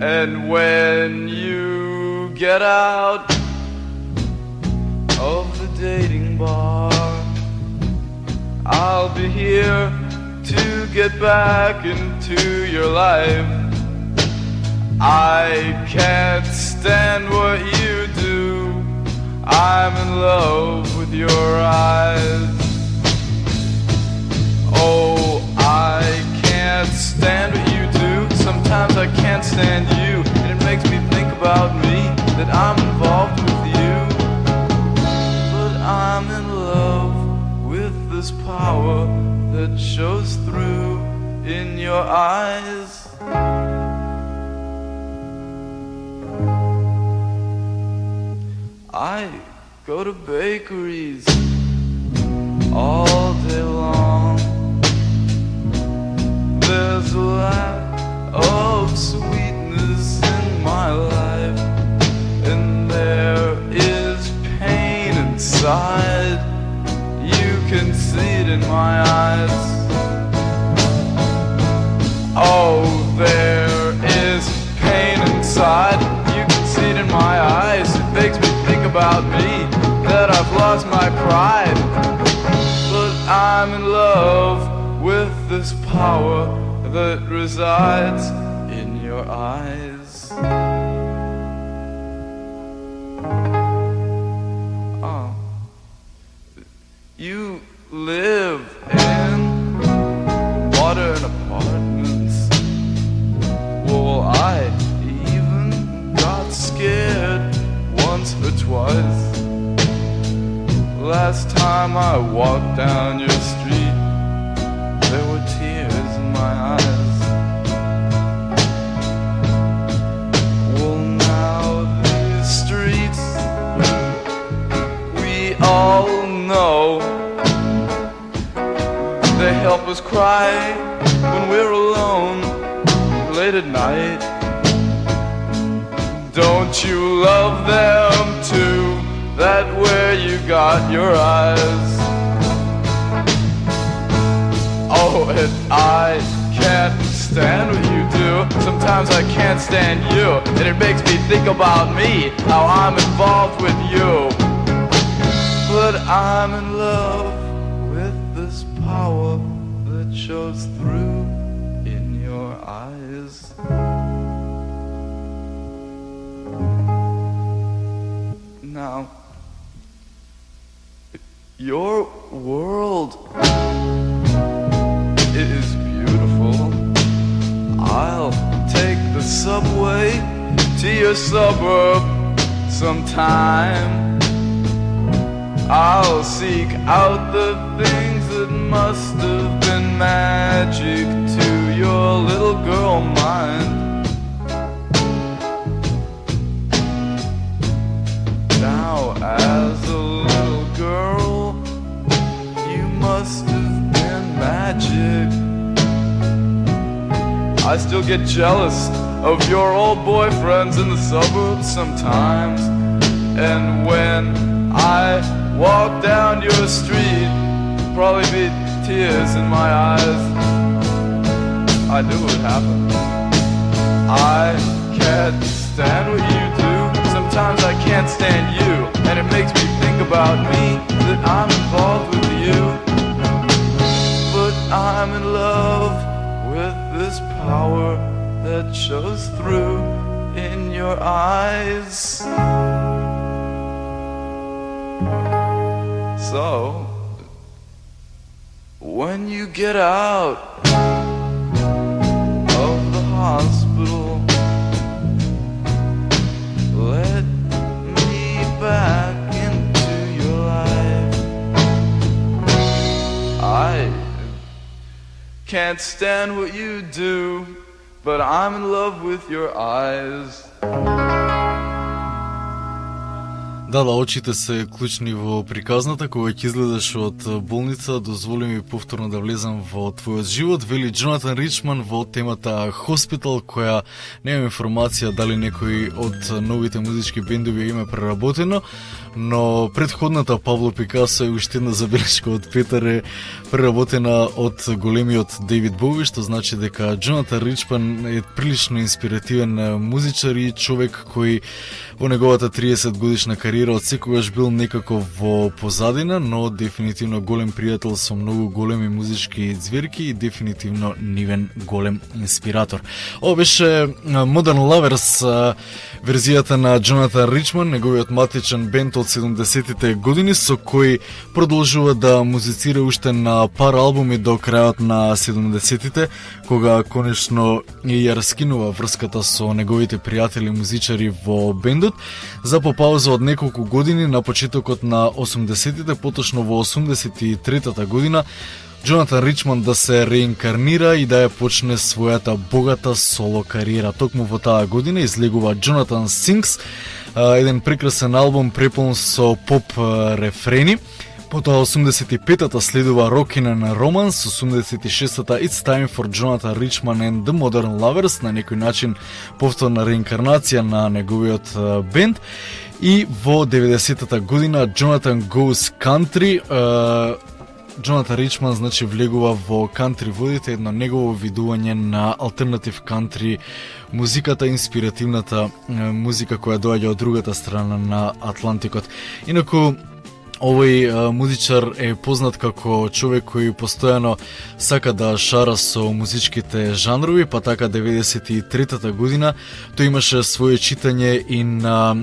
And when you get out of the dating bar, I'll be here to get back into your life. I can't stand what you do. I'm in love with your eyes. Oh, I can't stand what you do. Sometimes I can't stand you, and it makes me think about me, that I'm involved with you. But I'm in love with this power that shows through in your eyes. I go to bakeries all day long. There's a lack of sweetness in my life, and there is pain inside. You can see it in my eyes. Oh, there is pain inside. You can see it in my eyes. It makes me think about me, that I've lost my pride. But I'm in love with this power that resides in your eyes. Oh, you live in modern apartments. Well, I even got scared once or twice. Last time I walked down your street, there were tears in my eyes. Well, now these streets, we all know, they help us cry when we're alone late at night. Don't you love them too? That where you got your eyes. Oh, and I can't stand what you do. Sometimes I can't stand you, and it makes me think about me, how I'm involved with you. But I'm in love with this power that shows through in your eyes. Now, your world is to your suburb sometime. I'll seek out the things that must have been magic to your little girl mind. Now, as a little girl, you must have been magic. I still get jealous of your old boyfriends in the suburbs sometimes. And when I walk down your street, probably be tears in my eyes. I knew it would happen. I can't stand what you do. Sometimes I can't stand you, and it makes me think about me, that I'm involved with you. But I'm in love with this power that shows through in your eyes. So, when you get out of the hospital, let me back into your life. I can't stand what you do, but I'm in love with your eyes. Да, очите се клучни во приказната. Кога ќе изгледаш од болница, дозволи ми повторно да влезам во твојот живот, вели Джонатан Ричман во темата Hospital, која немам информација дали некој од новите музички бендови има преработено, но предходната Пабло Пикасо е уште една забелешка од Петар е преработена од големиот Дейвид Боуи, што значи дека Джонатан Ричман е прилично инспиративен музичар и човек кој во неговата 30 годишна кариера од секогаш бил некако во позадина, но дефинитивно голем пријател со многу големи музички ѕверки и дефинитивно нивен голем инспиратор. Ова беше Modern Lovers, верзијата на Джонатан Ричман, неговиот матичен бенд од 70-тите години, со кој продолжува да музицира уште на пар албуми до крајот на 70-тите, кога конечно ја раскинува врската со неговите пријатели музичари во бендот, за по пауза од неколку години на почетокот на 80-тите, поточно во 83-та година, Джонатан Ричман да се реинкарнира и да ја почне својата богата соло кариера. Токму во таа година излегува Джонатан Sings, еден прекрасен албум преполн со поп рефрени. Потоа 85-та следува Rockin' and Romance, 86-та It's Time for Jonathan Richman and the Modern Lovers, на некој начин повторна реинкарнација на неговиот бенд. И во 90-та година Jonathan Goes Country, Джонатан Ричман значи влегува во кантри водите, едно негово видување на алтернатив кантри музиката, инспиративната музика која доаѓа од другата страна на Атлантикот. Инаку овој музичар е познат како човек кој постојано сака да шара со музичките жанрови, па така 93-та година тој имаше свое читање и на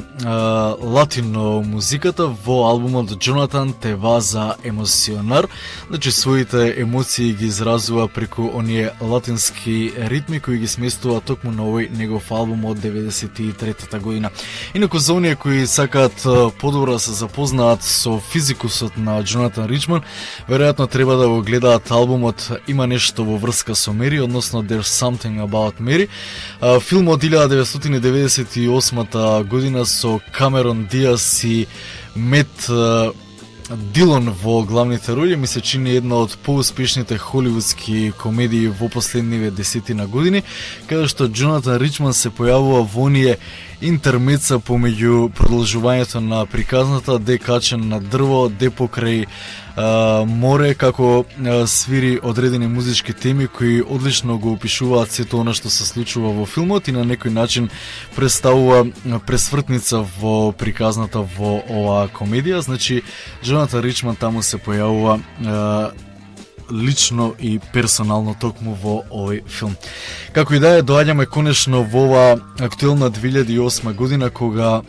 латино музиката во албумот Джонатан те ва за емоционар, значи своите емоции ги изразува преку оние латински ритми кои ги сместува токму на овој негов албум од 93-та година. Инаку за оние кои сакаат подобро да се запознаат со физикусот на Джонатан Ричман, веројатно треба да го гледаат албумот Има нешто во врска со Мери, односно There's Something About Mary. Филм од 1998 година со Камерон Диас и Мет Дилон во главните роли, ми се чини една од поуспешните холивудски комедии во последниве десетина години, каде што Джонатан Ричман се појавува во оние интермеца помеѓу продолжувањето на приказната, де качен на дрво, де покрај море, како свири одредени музички теми кои одлично го опишуваат сето она што се случува во филмот и на некој начин представува пресвртница во приказната во оваа комедија. Значи Джонатан Ричман таму се појавува лично и персонално токму во овој филм. Како и да е, доаѓаме конечно во оваа актуелна 2008 година, кога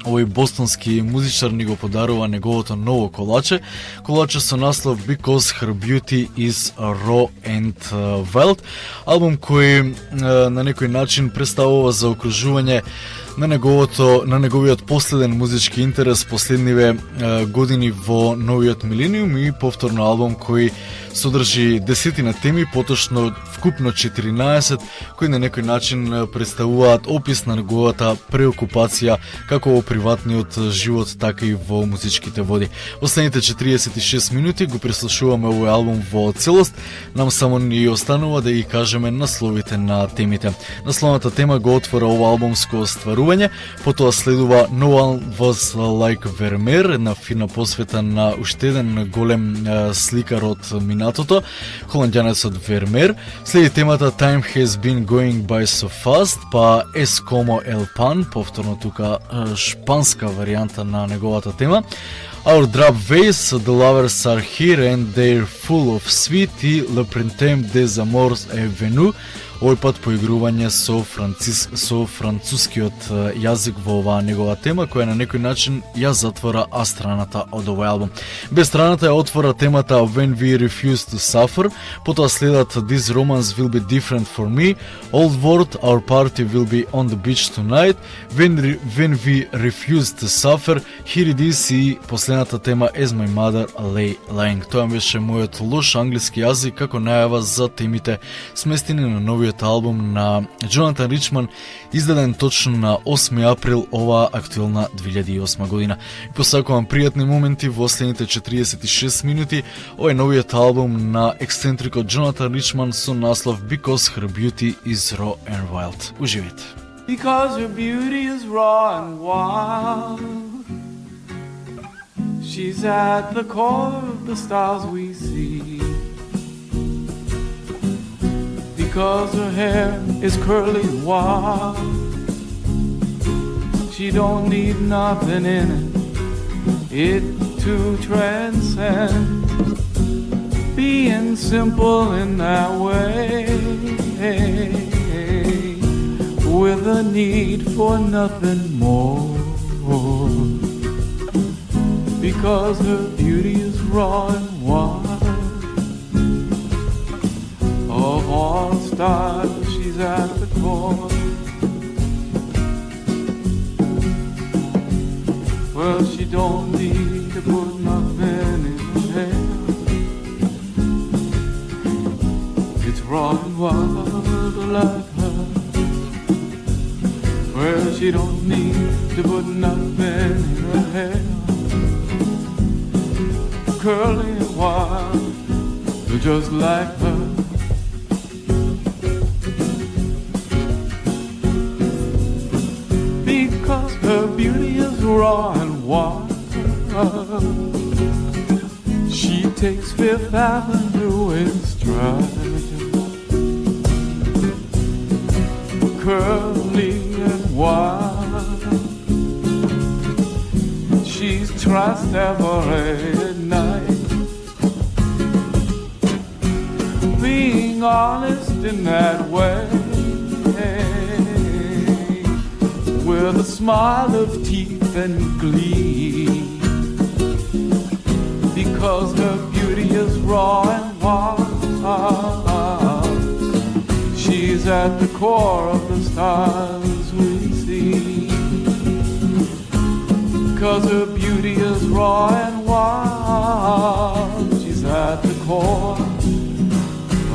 овој бостонски музичар ни го подарува неговото ново колаче. Колаче со наслов Because Her Beauty is Raw and Wild. Албум кој на некој начин представува заокружување на неговиот последен музички интерес последниве години во новиот милениум и повторно албум кој содржи десетина теми, поточно вкупно 14, кои на некој начин представуваат опис на неговата преокупација како во приватниот живот, така и во музичките води. Последните 46 минути го преслушуваме овој албум во целост, нам само ни останува да ги кажеме насловите на темите. Насловната тема го отвора ова албумско остварување, потоа следува No One Was Like Vermeer, една фина посвета на уште еден голем сликар од минатото, холандјанецот Вермеер. Следи темата Time Has Been Going By So Fast, па Es Como El Pan, повторно тука шпанска варијанта на неговата тема. Our Drab Vase, The Lovers Are Here and They're Full of Sweet и Le Printemps des Amours est Venu. Овој пат поигрување со францускиот јазик во оваа негова тема, која на некој начин ја затвора А страната од овој албум. Б страната ја отвора темата When We Refuse to Suffer, потоа следат This Romance Will Be Different For Me, Old World, Our Party Will Be On The Beach Tonight, When We Refuse to Suffer, Here It Is и последната тема As My Mother Lay Lying. Тоа беше мојот лош англиски јазик како најава за темите сместени на новиот албум на Джонатан Ричман, издаден точно на 8 април ова актуелна 2008 година. И посакувам пријатни моменти во следните 46 минути. Ова е новиот албум на ексцентрикот Джонатан Ричман со наслов Because Her Beauty Is Raw and Wild. Уживете. Because her beauty is raw and wild, she's at the core of the stars we see. Because her hair is curly and wild, she don't need nothing in it to transcend. Being simple in that way, with a need for nothing more. Because her beauty is raw and wild, of all stars she's at the core. Well, she don't need to put nothing in her hair. It's raw and wild like her. Well, she don't need to put nothing in her hair. Curly and wild, just like her. Because her beauty is raw and wild, she takes Fifth Avenue in stride. Curly and wild, she's trust every night. Being honest in that way, with a smile of teeth and glee. Because her beauty is raw and wild, she's at the core of the stars we see. Because her beauty is raw and wild, she's at the core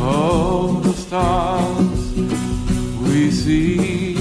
of the stars we see.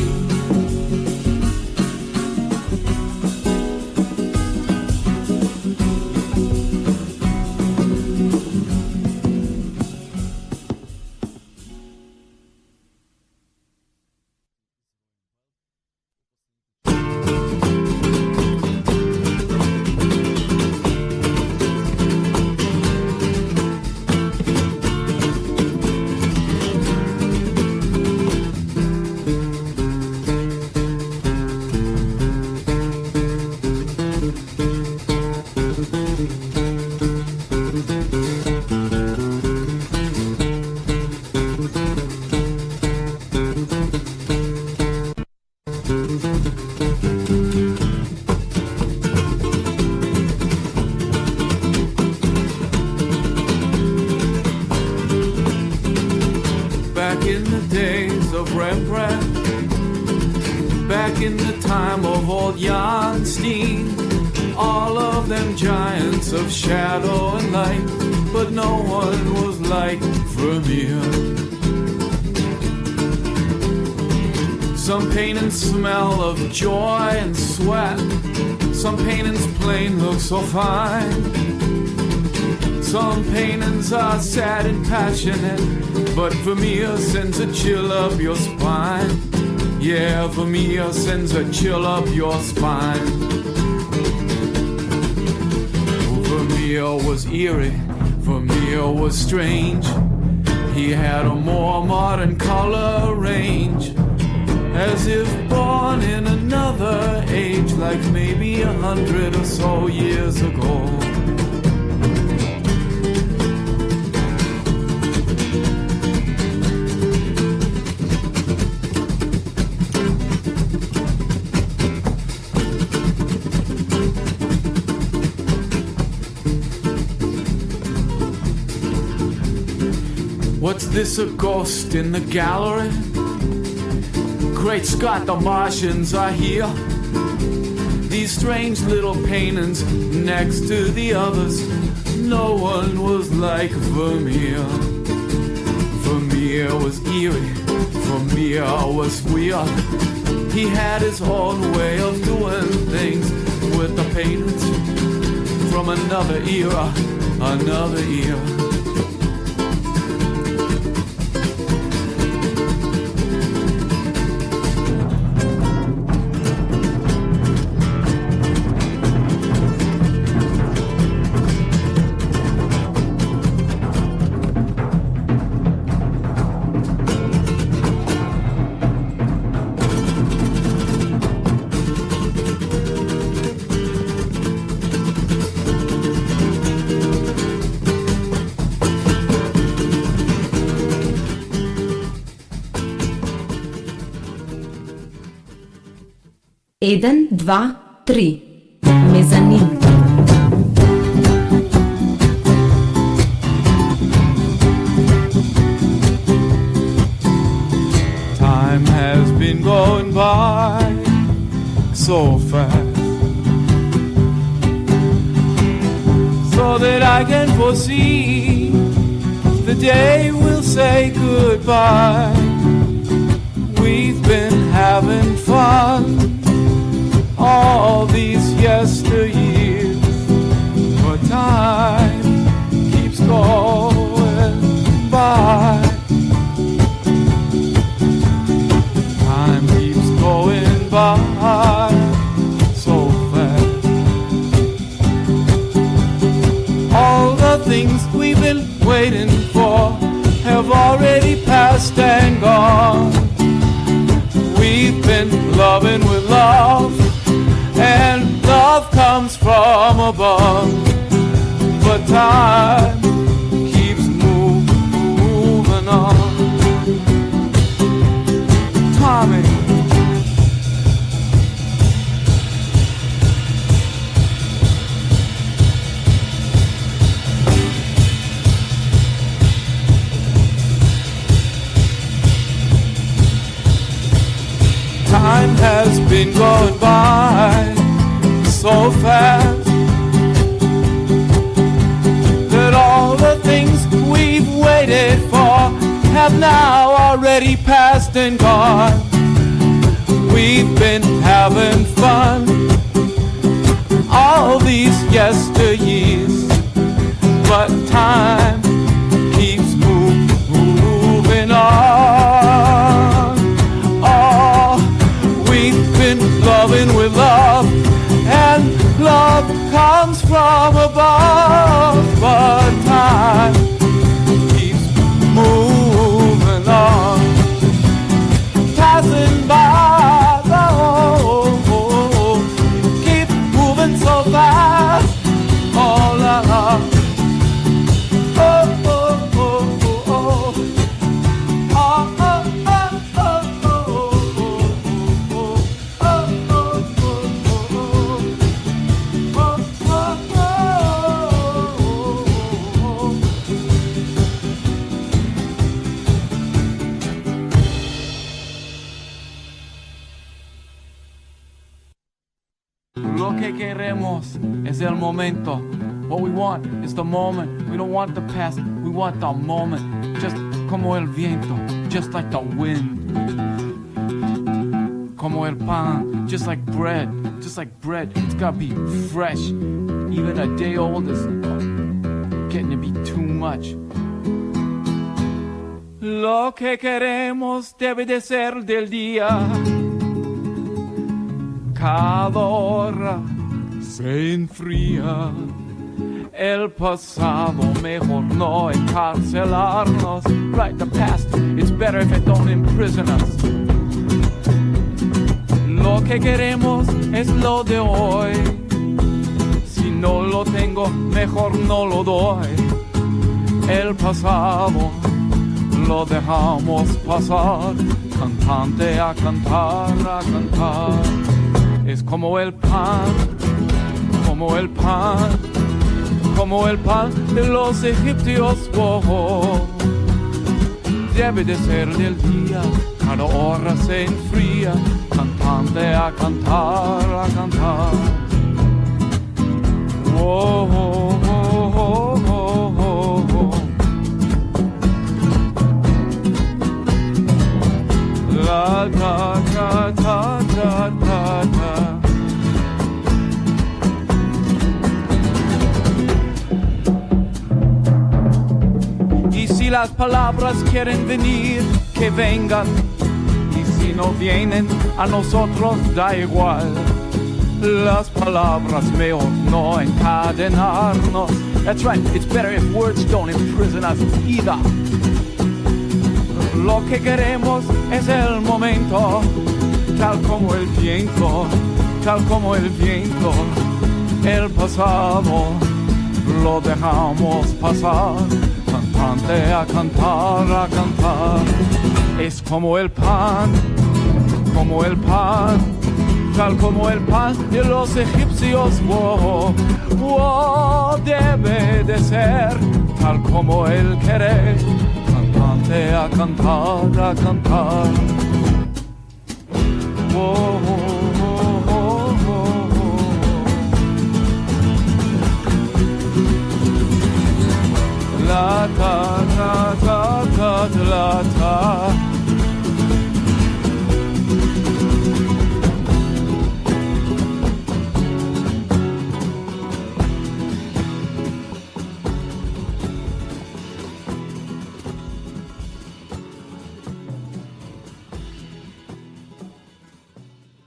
back in the time of old Jan Steen. All of them giants of shadow and light, but no one was like Vermeer. Some paintings smell of joy and sweat. Some paintings plain look so fine. Some paintings are sad and passionate, but Vermeer sends a chill up your spine. Yeah, Vermeer sends a chill up your spine. Vermeer was eerie, Vermeer was strange. He had a more modern color range, as if born in another age, like maybe 100 or so years ago. What's this, a ghost in the gallery? Great Scott, the Martians are here. These strange little paintings next to the others. No one was like Vermeer. Vermeer was eerie, Vermeer was weird. He had his own way of doing things with the paintings from another era, another era. Eden, dva, tri. Mezanin. Time has been going by so fast, so that I can foresee the day we'll say goodbye. We've been having fun all these yesteryears, but time keeps going by. Time keeps going by so fast. All the things we've been waiting for have already passed and gone. We've been loving with love, and love comes from above, but time keeps moving on. Tommy, time has been going by so fast that all the things we've waited for have now already passed and gone. We've been having fun all these yesteryears, but time keeps moving on. Oh, we've been loving with love, and love comes from above, but time keeps moving on, passing by, oh, keep moving so fast, oh la la, oh, oh, oh, oh, oh. Lo que queremos es el momento. What we want is the moment. We don't want the past, we want the moment. Just como el viento, just like the wind. Como el pan, just like bread. Just like bread, it's gotta be fresh. Even a day old is getting to be too much. Lo que queremos debe de ser del día. Cada hora se enfría. El pasado mejor no encarcelarnos. Right, the past, it's better if it don't imprison us. Lo que queremos es lo de hoy. Si no lo tengo, mejor no lo doy. El pasado lo dejamos pasar, cantante a cantar, a cantar. Es como el pan, como el pan, como el pan de los egipcios. Oh, debe de ser del día, cada hora se enfría, cantante a cantar, a cantar. Oh, oh, oh, oh, oh, oh, oh. La ta ta ta ta ta ta. Y si las palabras quieren venir, que vengan. Y si no vienen, a nosotros da igual. Las palabras mejor no encadenarnos. That's right, it's better if words don't imprison us either. Lo que queremos es el momento, tal como el viento, tal como el viento. El pasado lo dejamos pasar, cantante a cantar, a cantar. Es como el pan, como el pan, tal como el pan de los egipcios. Oh, oh, debe de ser tal como el querer, cantante a cantar, a cantar. Oh, oh, oh, oh, oh. La ta ta ta ta la ta.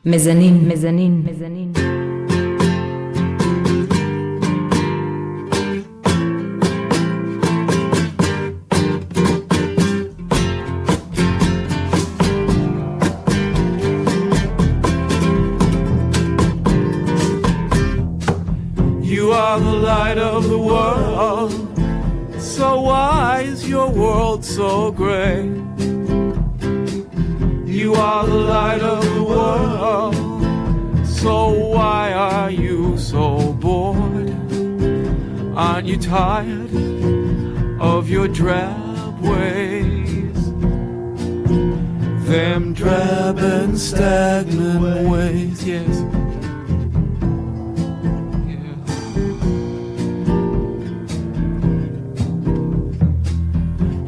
מזנין, מזנין, מזנין. You are the light of the world, so why is your world so gray? You are the light of the world, so why are you so bored? Aren't you tired of your drab ways? Them drab and stagnant ways, yes.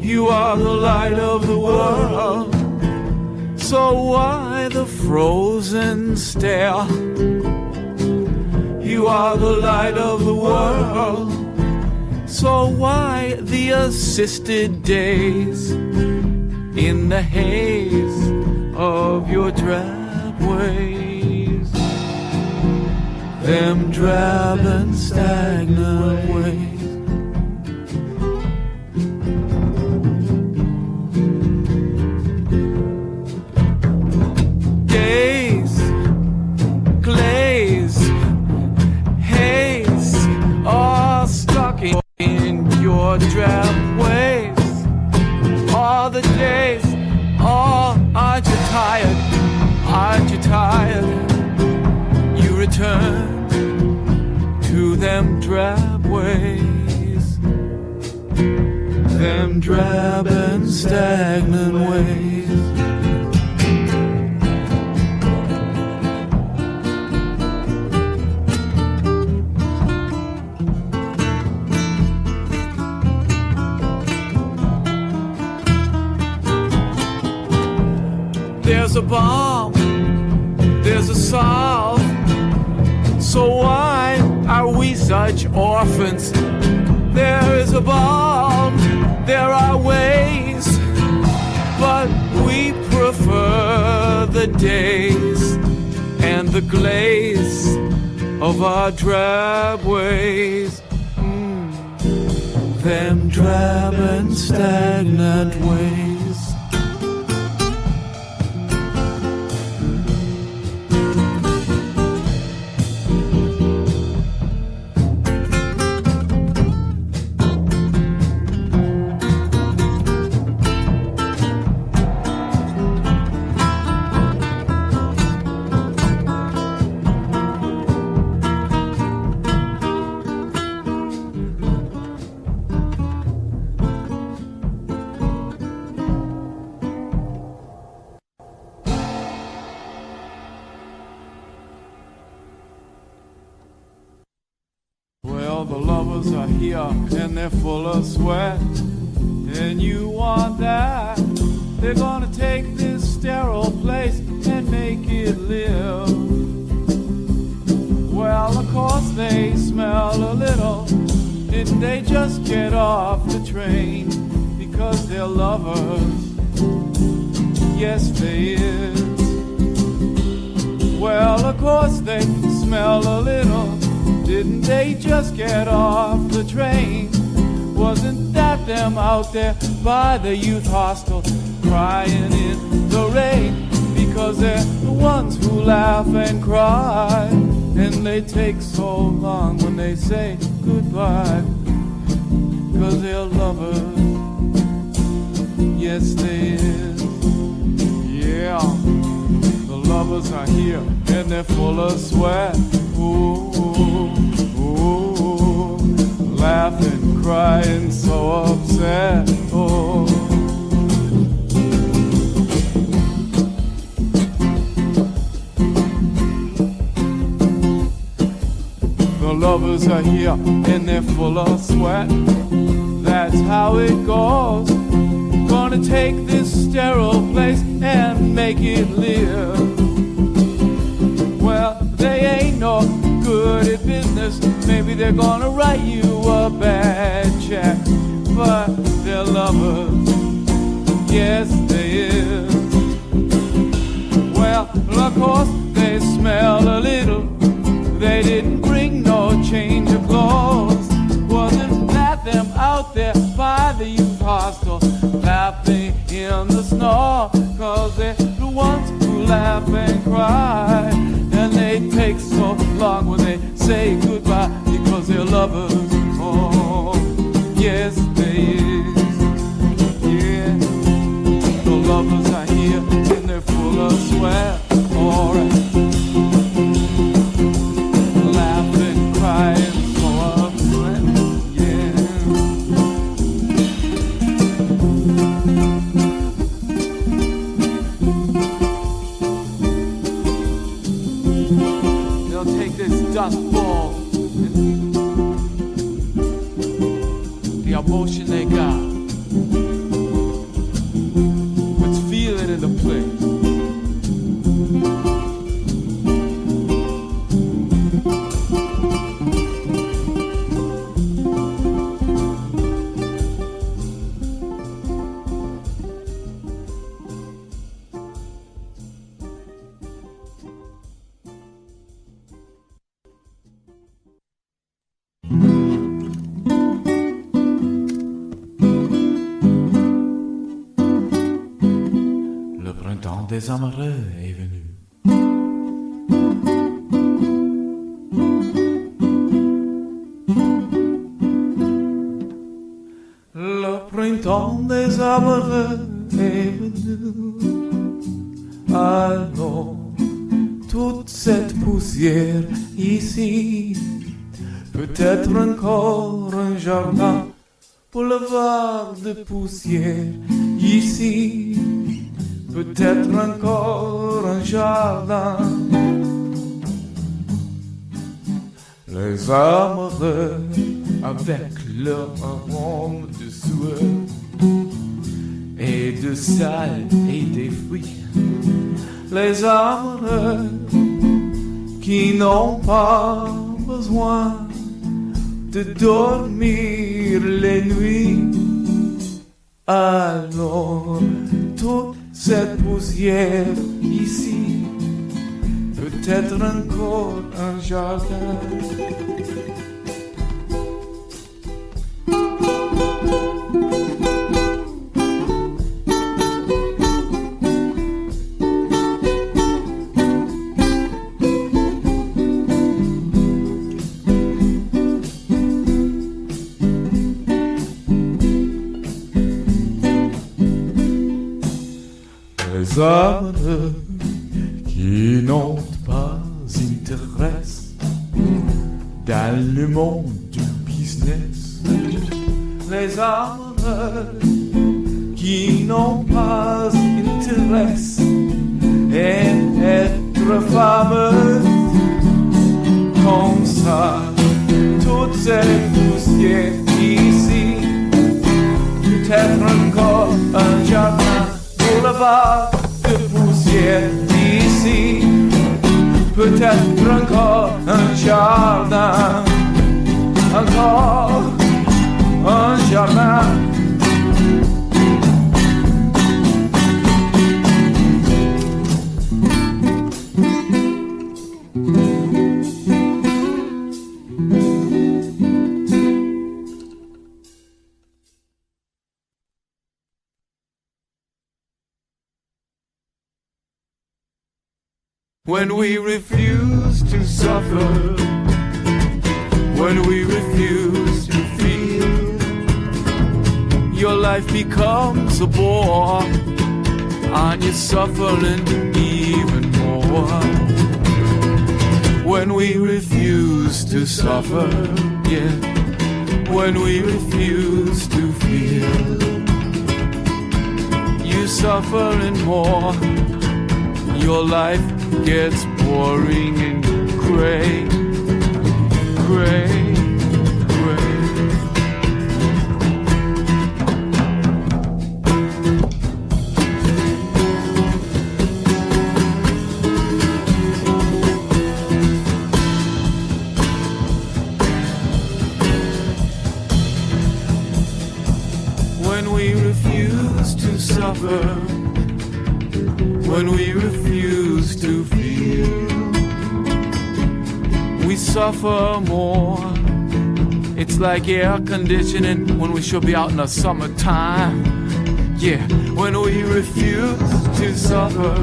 You are the light of the world, so why the frozen stare? You are the light of the world, so why the assisted days in the haze of your drab ways? Them drab and stagnant ways. Drab ways, all the days, oh, aren't you tired, aren't you tired? You return to them drab ways, them drab and stagnant ways. There's a bomb, there's a solve. So why are we such orphans? There is a bomb, there are ways, but we prefer the days and the glaze of our drab ways. Them drab and stagnant ways. And they're full of sweat, and you want that. They're gonna take this sterile place and make it live. Well, of course they smell a little. Didn't they just get off the train? Because they're lovers. Yes, they is. Well, of course they smell a little. Didn't they just get off the train? Wasn't that them out there by the youth hostel crying in the rain? Because they're the ones who laugh and cry, and they take so long when they say goodbye. Cause they're lovers. Yes, they is. Yeah, the lovers are here and they're full of sweat. Ooh, ooh, laughing, crying, so upset. Oh, the lovers are here and they're full of sweat. That's how it goes. Gonna take this sterile place and make it live. Well, they ain't no good at business. Maybe they're gonna write you a bad check, but they're lovers. Yes, they is. Well, of course they smell a little. They didn't bring no change of clothes. Wasn't that them out there by the youth hostel laughing in the snow? Cause they're the ones who laugh and cry, and they take so long when they say goodbye. Because they're lovers. Oh, yes they is. Yeah, the lovers are here and they're full of sweat. Alright, laughing, crying, full of sweat. Yeah. They'll take this dust ball, the emotion they got, what's feeling in the place. Des amoureux est venu. Le printemps des amoureux est venu. Alors, toute cette poussière ici, peut-être encore un jardin, boulevard de poussière ici. Peut-être encore un jardin. Les amoureux avec leur arôme de sueur et de sel et des fruits. Les amoureux qui n'ont pas besoin de dormir les nuits. Alors, toute cette poussière ici, peut-être encore un jardin. Les âmes qui n'ont pas intérêt dans le monde du business. Les âmes qui n'ont pas intérêt à être fameuses. Comme ça, toutes ces poussières ici, peut-être encore un jardin. Boulevard de poussière d'ici, peut-être encore un jardin, encore un jardin. When we refuse to suffer, when we refuse to feel, your life becomes a bore, and you're suffering even more. When we refuse to suffer, yeah, when we refuse to feel, you're suffering more. Your life gets boring and gray, gray, gray. When we refuse to suffer, when we refuse to feel, we suffer more. It's like air conditioning when we should be out in the summertime. Yeah, when we refuse to suffer,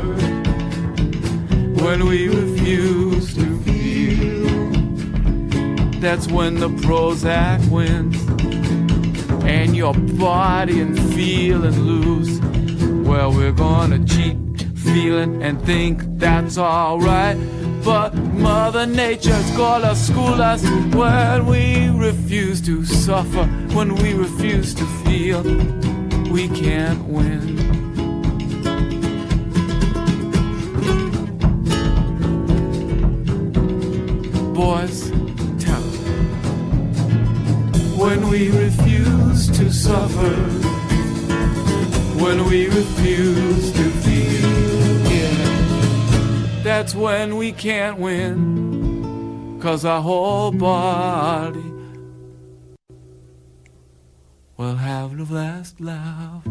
when we refuse to feel, that's when the Prozac wins and your body and feeling loose. Well, we're gonna cheat feeling and think that's alright, but Mother Nature's gonna school us when we refuse to suffer, when we refuse to feel. We can't win. Boys, tell us. When we refuse to suffer, when we refuse to feel, yeah, that's when we can't win, 'cause our whole body will have the last laugh.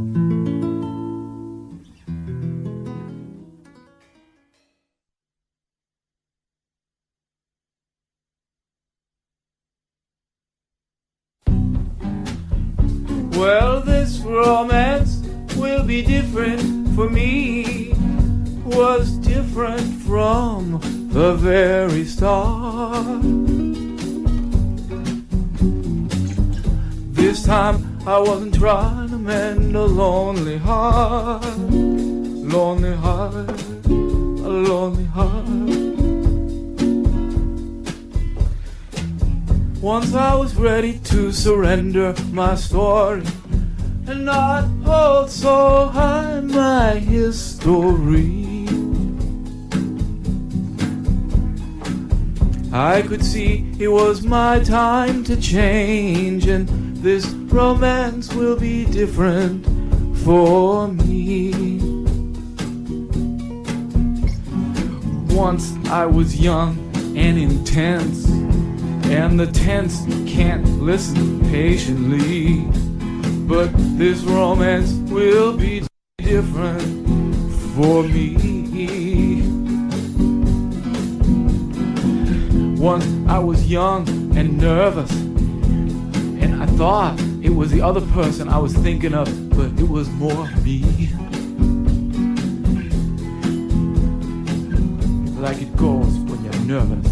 Well, this romance will be different for me, was different from the very start. This time I wasn't trying to mend a lonely heart, lonely heart, a lonely heart. Once I was ready to surrender my story and not hold so high my history. I could see it was my time to change, and this romance will be different for me. Once I was young and intense, and the tense can't listen patiently. But this romance will be different for me. Once I was young and nervous, and I thought it was the other person I was thinking of, but it was more me. Like it goes when you're nervous.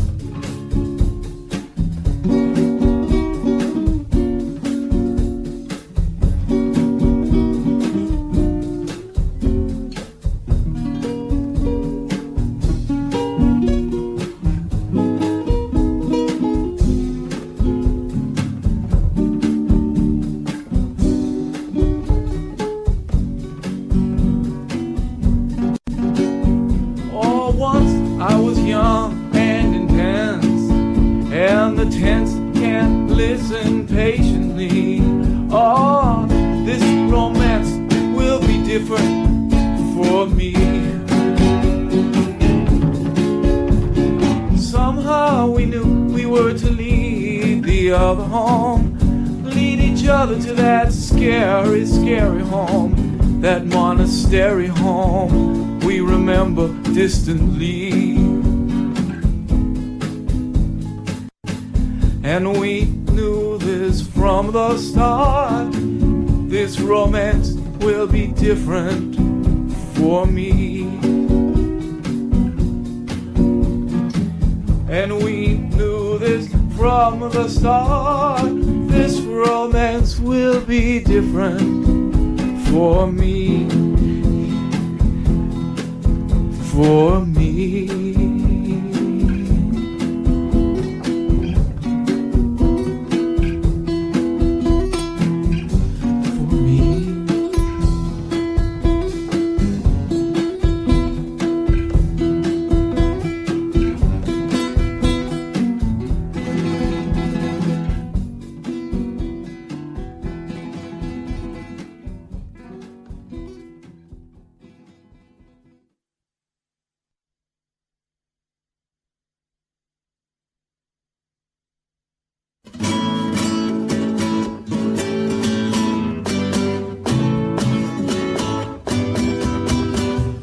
Monastery home we remember distantly, and we knew this from the start. This romance will be different for me, and we knew this from the start. This romance will be different for me, for me.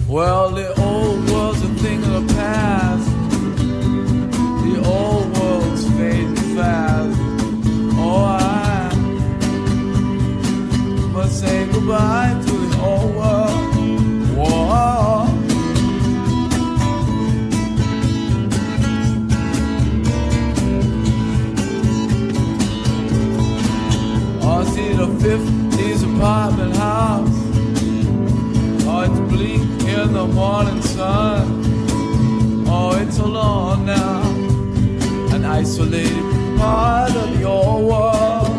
Well, the old world's a thing of the past. The old world's fading fast. Oh, I must say goodbye to the old world. Whoa. Oh, see the 50s apartment house. Oh, it's bleak in the morning sun. Oh, it's alone now, an isolated part of the old world.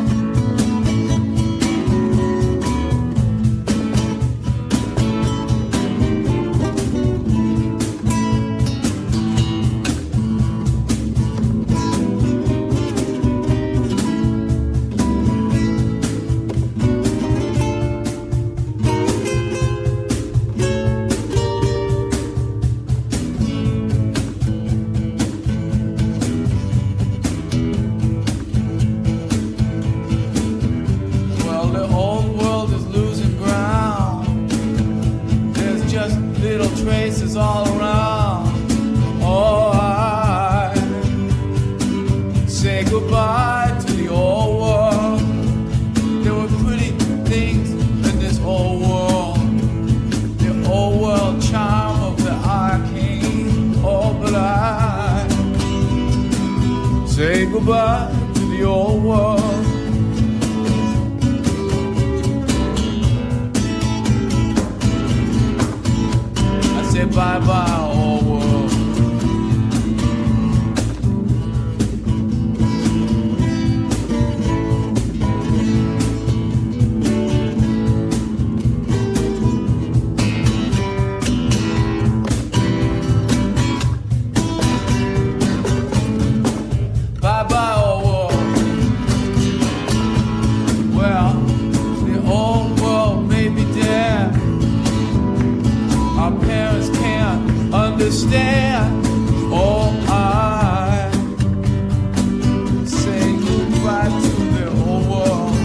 Traces all around. Oh, I say goodbye to the old world. There were pretty things in this old world, the old world charm of the arcane. Oh, but I say goodbye to the old world. Say bye-bye, old world. Bye-bye, old world. Well, the old world may be dead. our parents can't understand. Oh, I say goodbye to the whole world.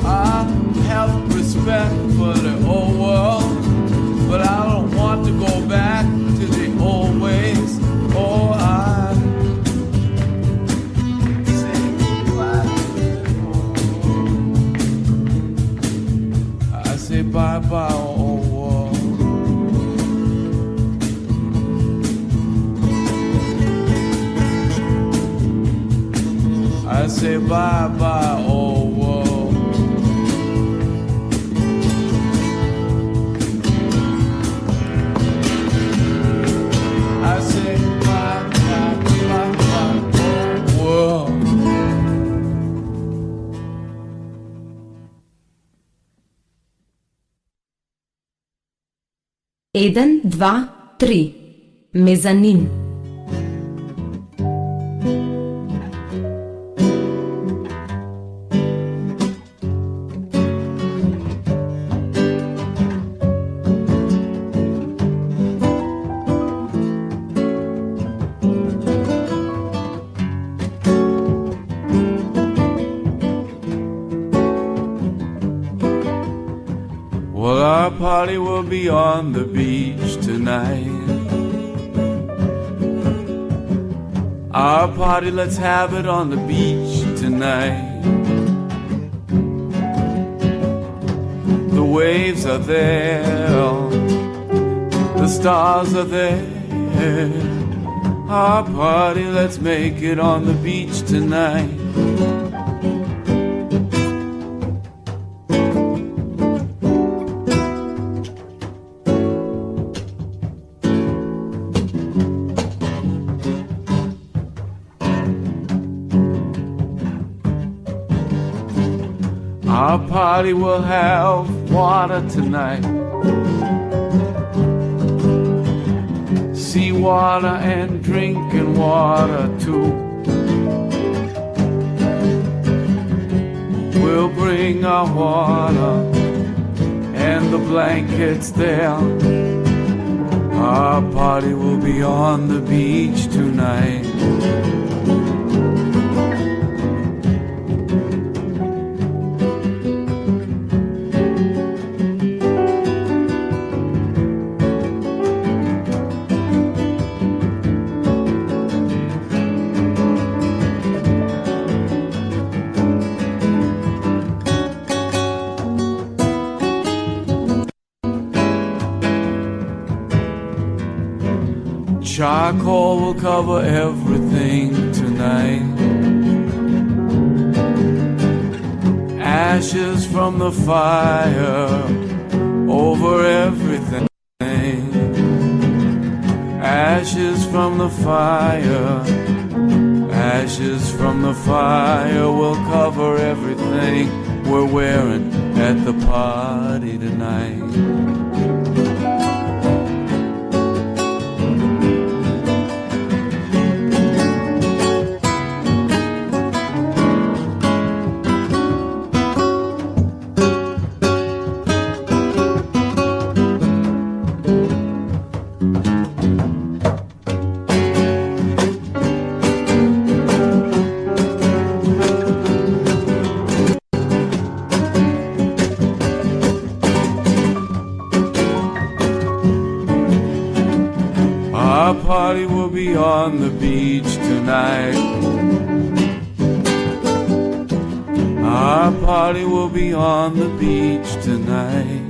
I have respect for the whole world, but I don't want to go back to the old ways. Oh, I say goodbye to the whole world. I say bye-bye, old world. I say bye-bye, old world. I say bye-bye, bye-bye, old world. Eden, dva, tri. Mezanin. Well, our party will be on the beach tonight. Our party, let's have it on the beach tonight. The waves are there, the stars are there. Our party, let's make it on the beach tonight. Our party will have water tonight. Seawater and drinking water too. We'll bring our water and the blankets there. Our party will be on the beach tonight. Charcoal will cover everything tonight. Ashes from the fire over everything. Ashes from the fire. Ashes from the fire will cover everything we're wearing at the party tonight. Our party will be on the beach tonight. Our party will be on the beach tonight.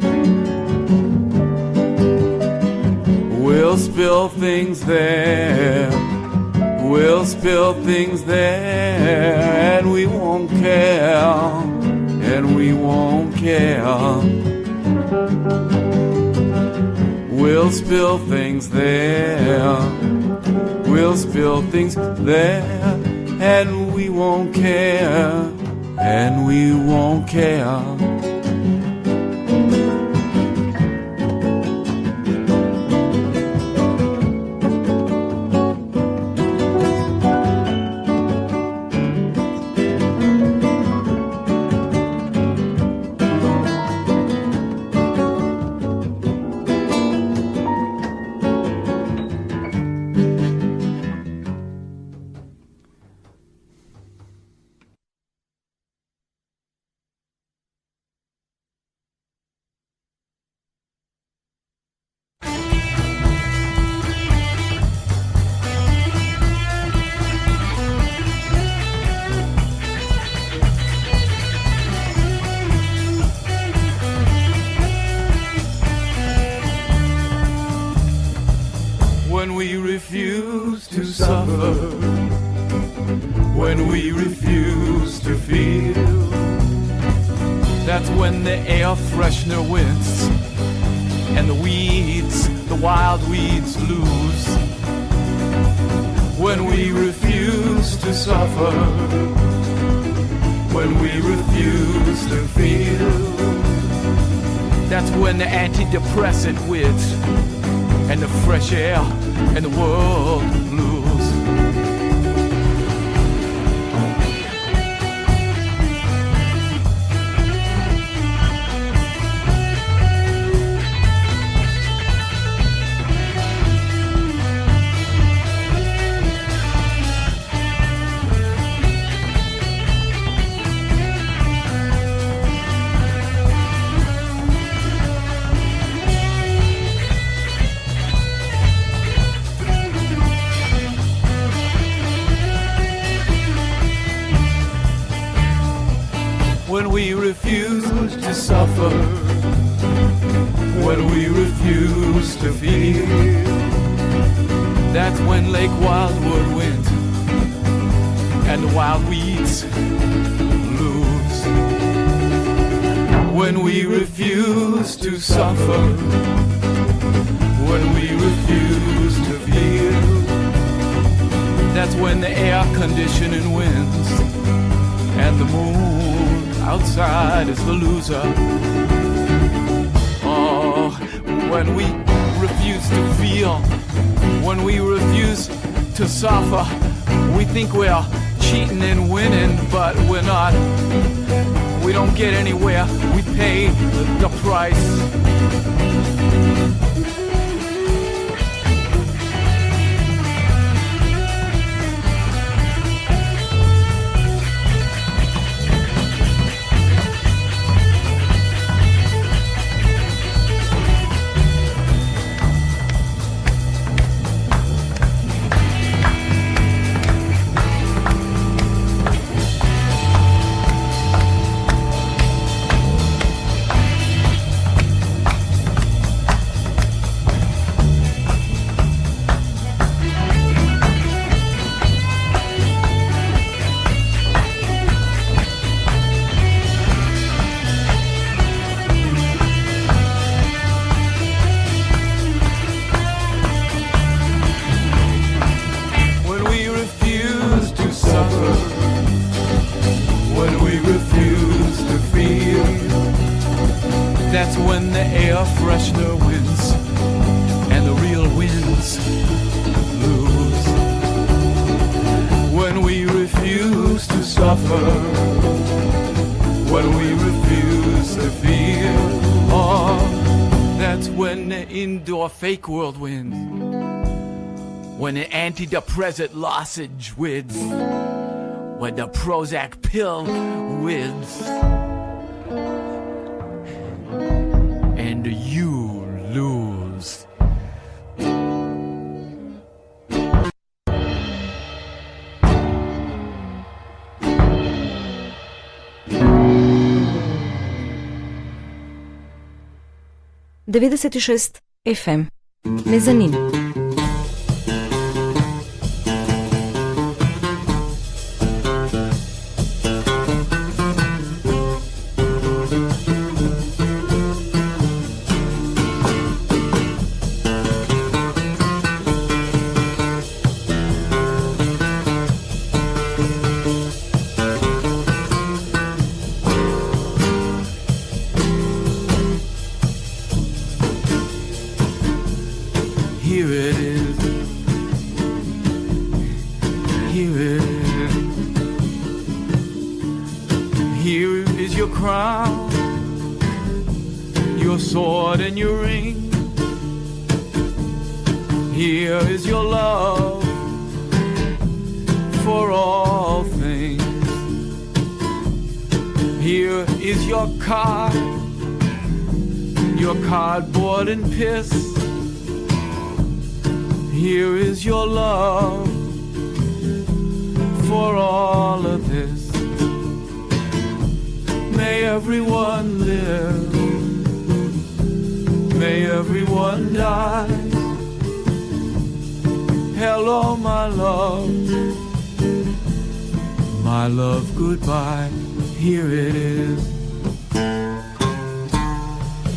We'll spill things there. We'll spill things there, and we won't care. And we won't care. We'll spill things there. We'll spill things there, and we won't care. And we won't care. to suffer, when we refuse to feel, that's when the air freshener wins and the weeds, the wild weeds lose. When we refuse to suffer, when we refuse to feel, that's when the antidepressant wins and the fresh air and the world blues. When we refuse to suffer, when we refuse to feel, that's when Lake Wildwood wins and the wild weeds lose. When we refuse to suffer, when we refuse to feel, that's when the air conditioning wins and the moon outside is the loser. Oh, when we refuse to feel, when we refuse to suffer, we think we're cheating and winning, but we're not. We don't get anywhere, we pay the price. That's when the air freshener wins and the real winds lose. When we refuse to suffer, when we refuse to feel, oh, that's when the indoor fake world wins, when the antidepressant lozenge wins, when the Prozac pill wins. And you lose. .96 FM Мезанин. Cardboard and piss. Here is your love for all of this. May everyone live, may everyone die, Hello, my love. My love, goodbye. Here it is.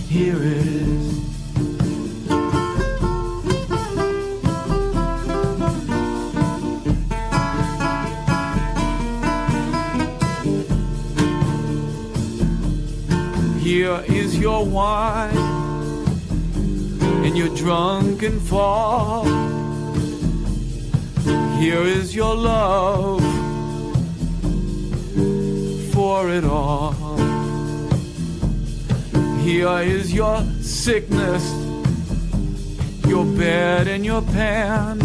Here it is. Here is your wine and your drunken fall. Here is your love for it all. Here is your sickness, your bed and your pan.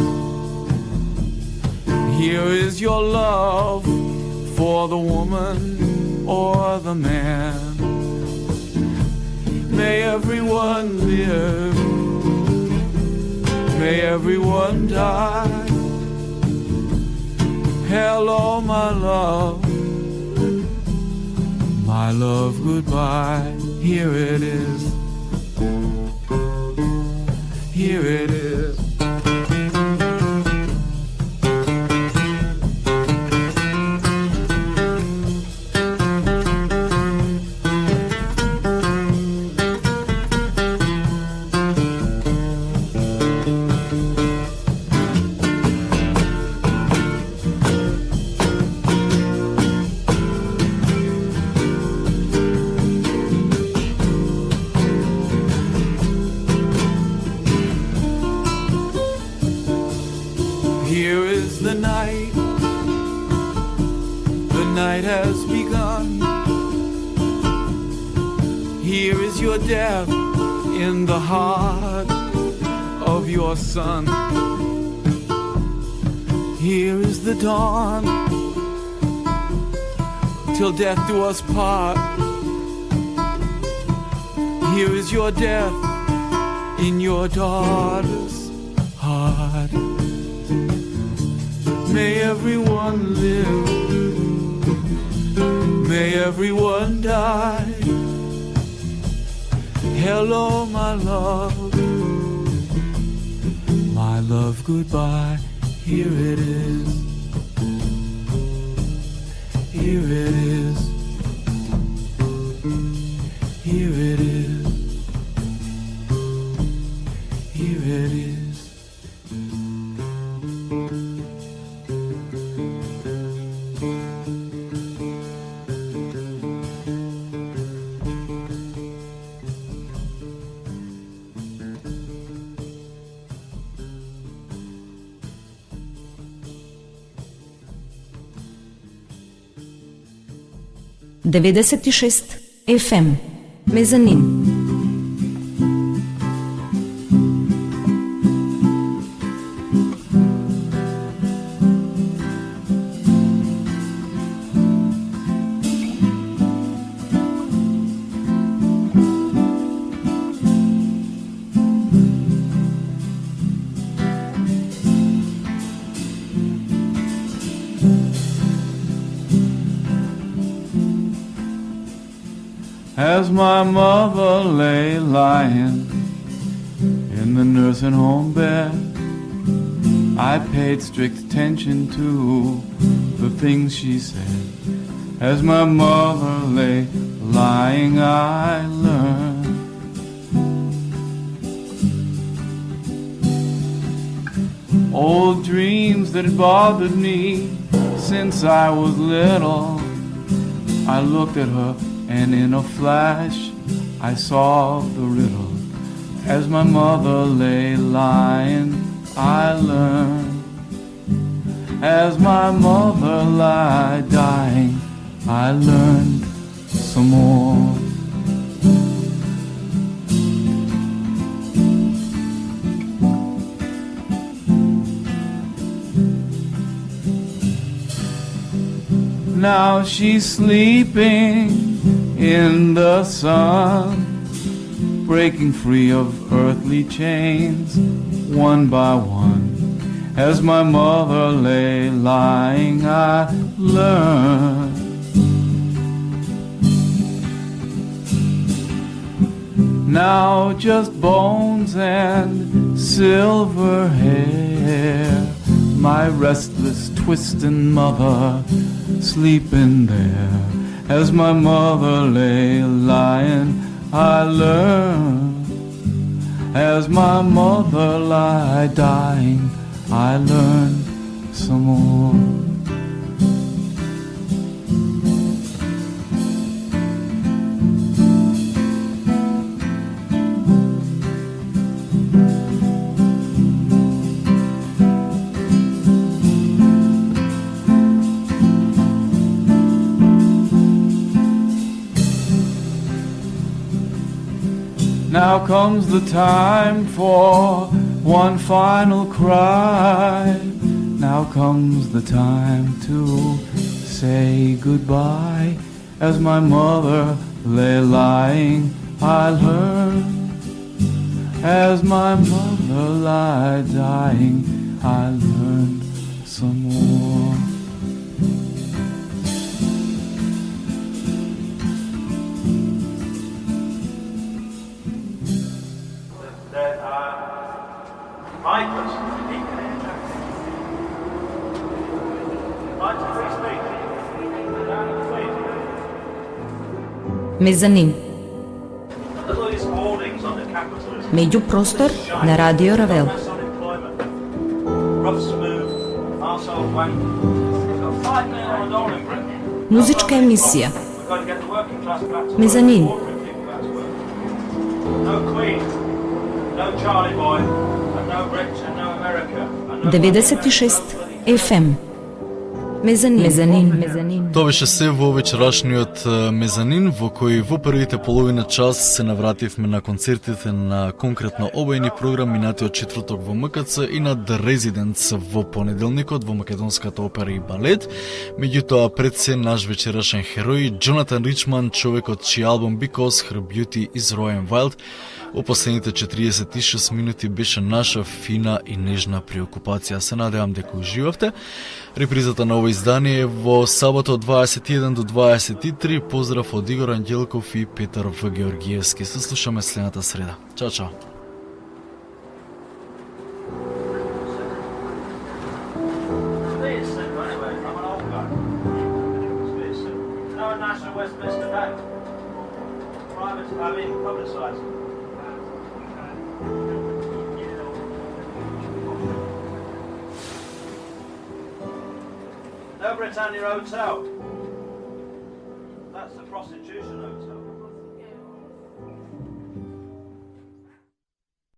Here is your love for the woman or the man. May everyone live, may everyone die. Hello, my love, goodbye. Here it is, here it is. Here is the night has begun. Here is your death in the heart of your son. Here is the dawn, till death do us part. Here is your death in your daughter's heart. May everyone live, may everyone die. Hello, my love, goodbye. Here it is, here it is, here it is, here it is. Devedeset FM Mezanin. As my mother lay lying in the nursing home bed, I paid strict attention to the things she said. As my mother lay lying, I learned old dreams that had bothered me since I was little. I looked at her and in a flash I solved the riddle. As my mother lay lying, I learned. As my mother lay dying, I learned some more. Now she's sleeping in the sun, breaking free of earthly chains, one by one. As my mother lay lying, I learned. Now just bones and silver hair, my restless twisting mother sleeping there. As my mother lay lying, I learned. As my mother lie dying, I learned some more. Now comes the time for one final cry. Now comes the time to say goodbye. As my mother lay lying, I learned. As my mother lay dying, I learned some more. Мезанин. Меѓупростор на Радио Равел. Музичка емисија. Мезанин. 96 FM. Мезанин. Тоа беше се во вечерашниот Мезанин, во кој во првите половина час се навративме на концертите на конкретно обојни програм минатиот четврток во МКЦ и на The Residents во понеделникот во Македонската опера и балет. Меѓутоа пред се наш вечерашен херој Джонатан Ричман, човекот чиј албум Because Her Beauty is Raw and Wild во последните 46 минути беше наша фина и нежна преокупација. Се надевам дека уживавте. Репризата на ово издание е во сабота од 21 до 23. Поздрав од Игор Ангелков и Петар В. Георгиевски. Се слушаме следната среда. Чао, чао. No Britannia Hotel. That's the prostitution hotel.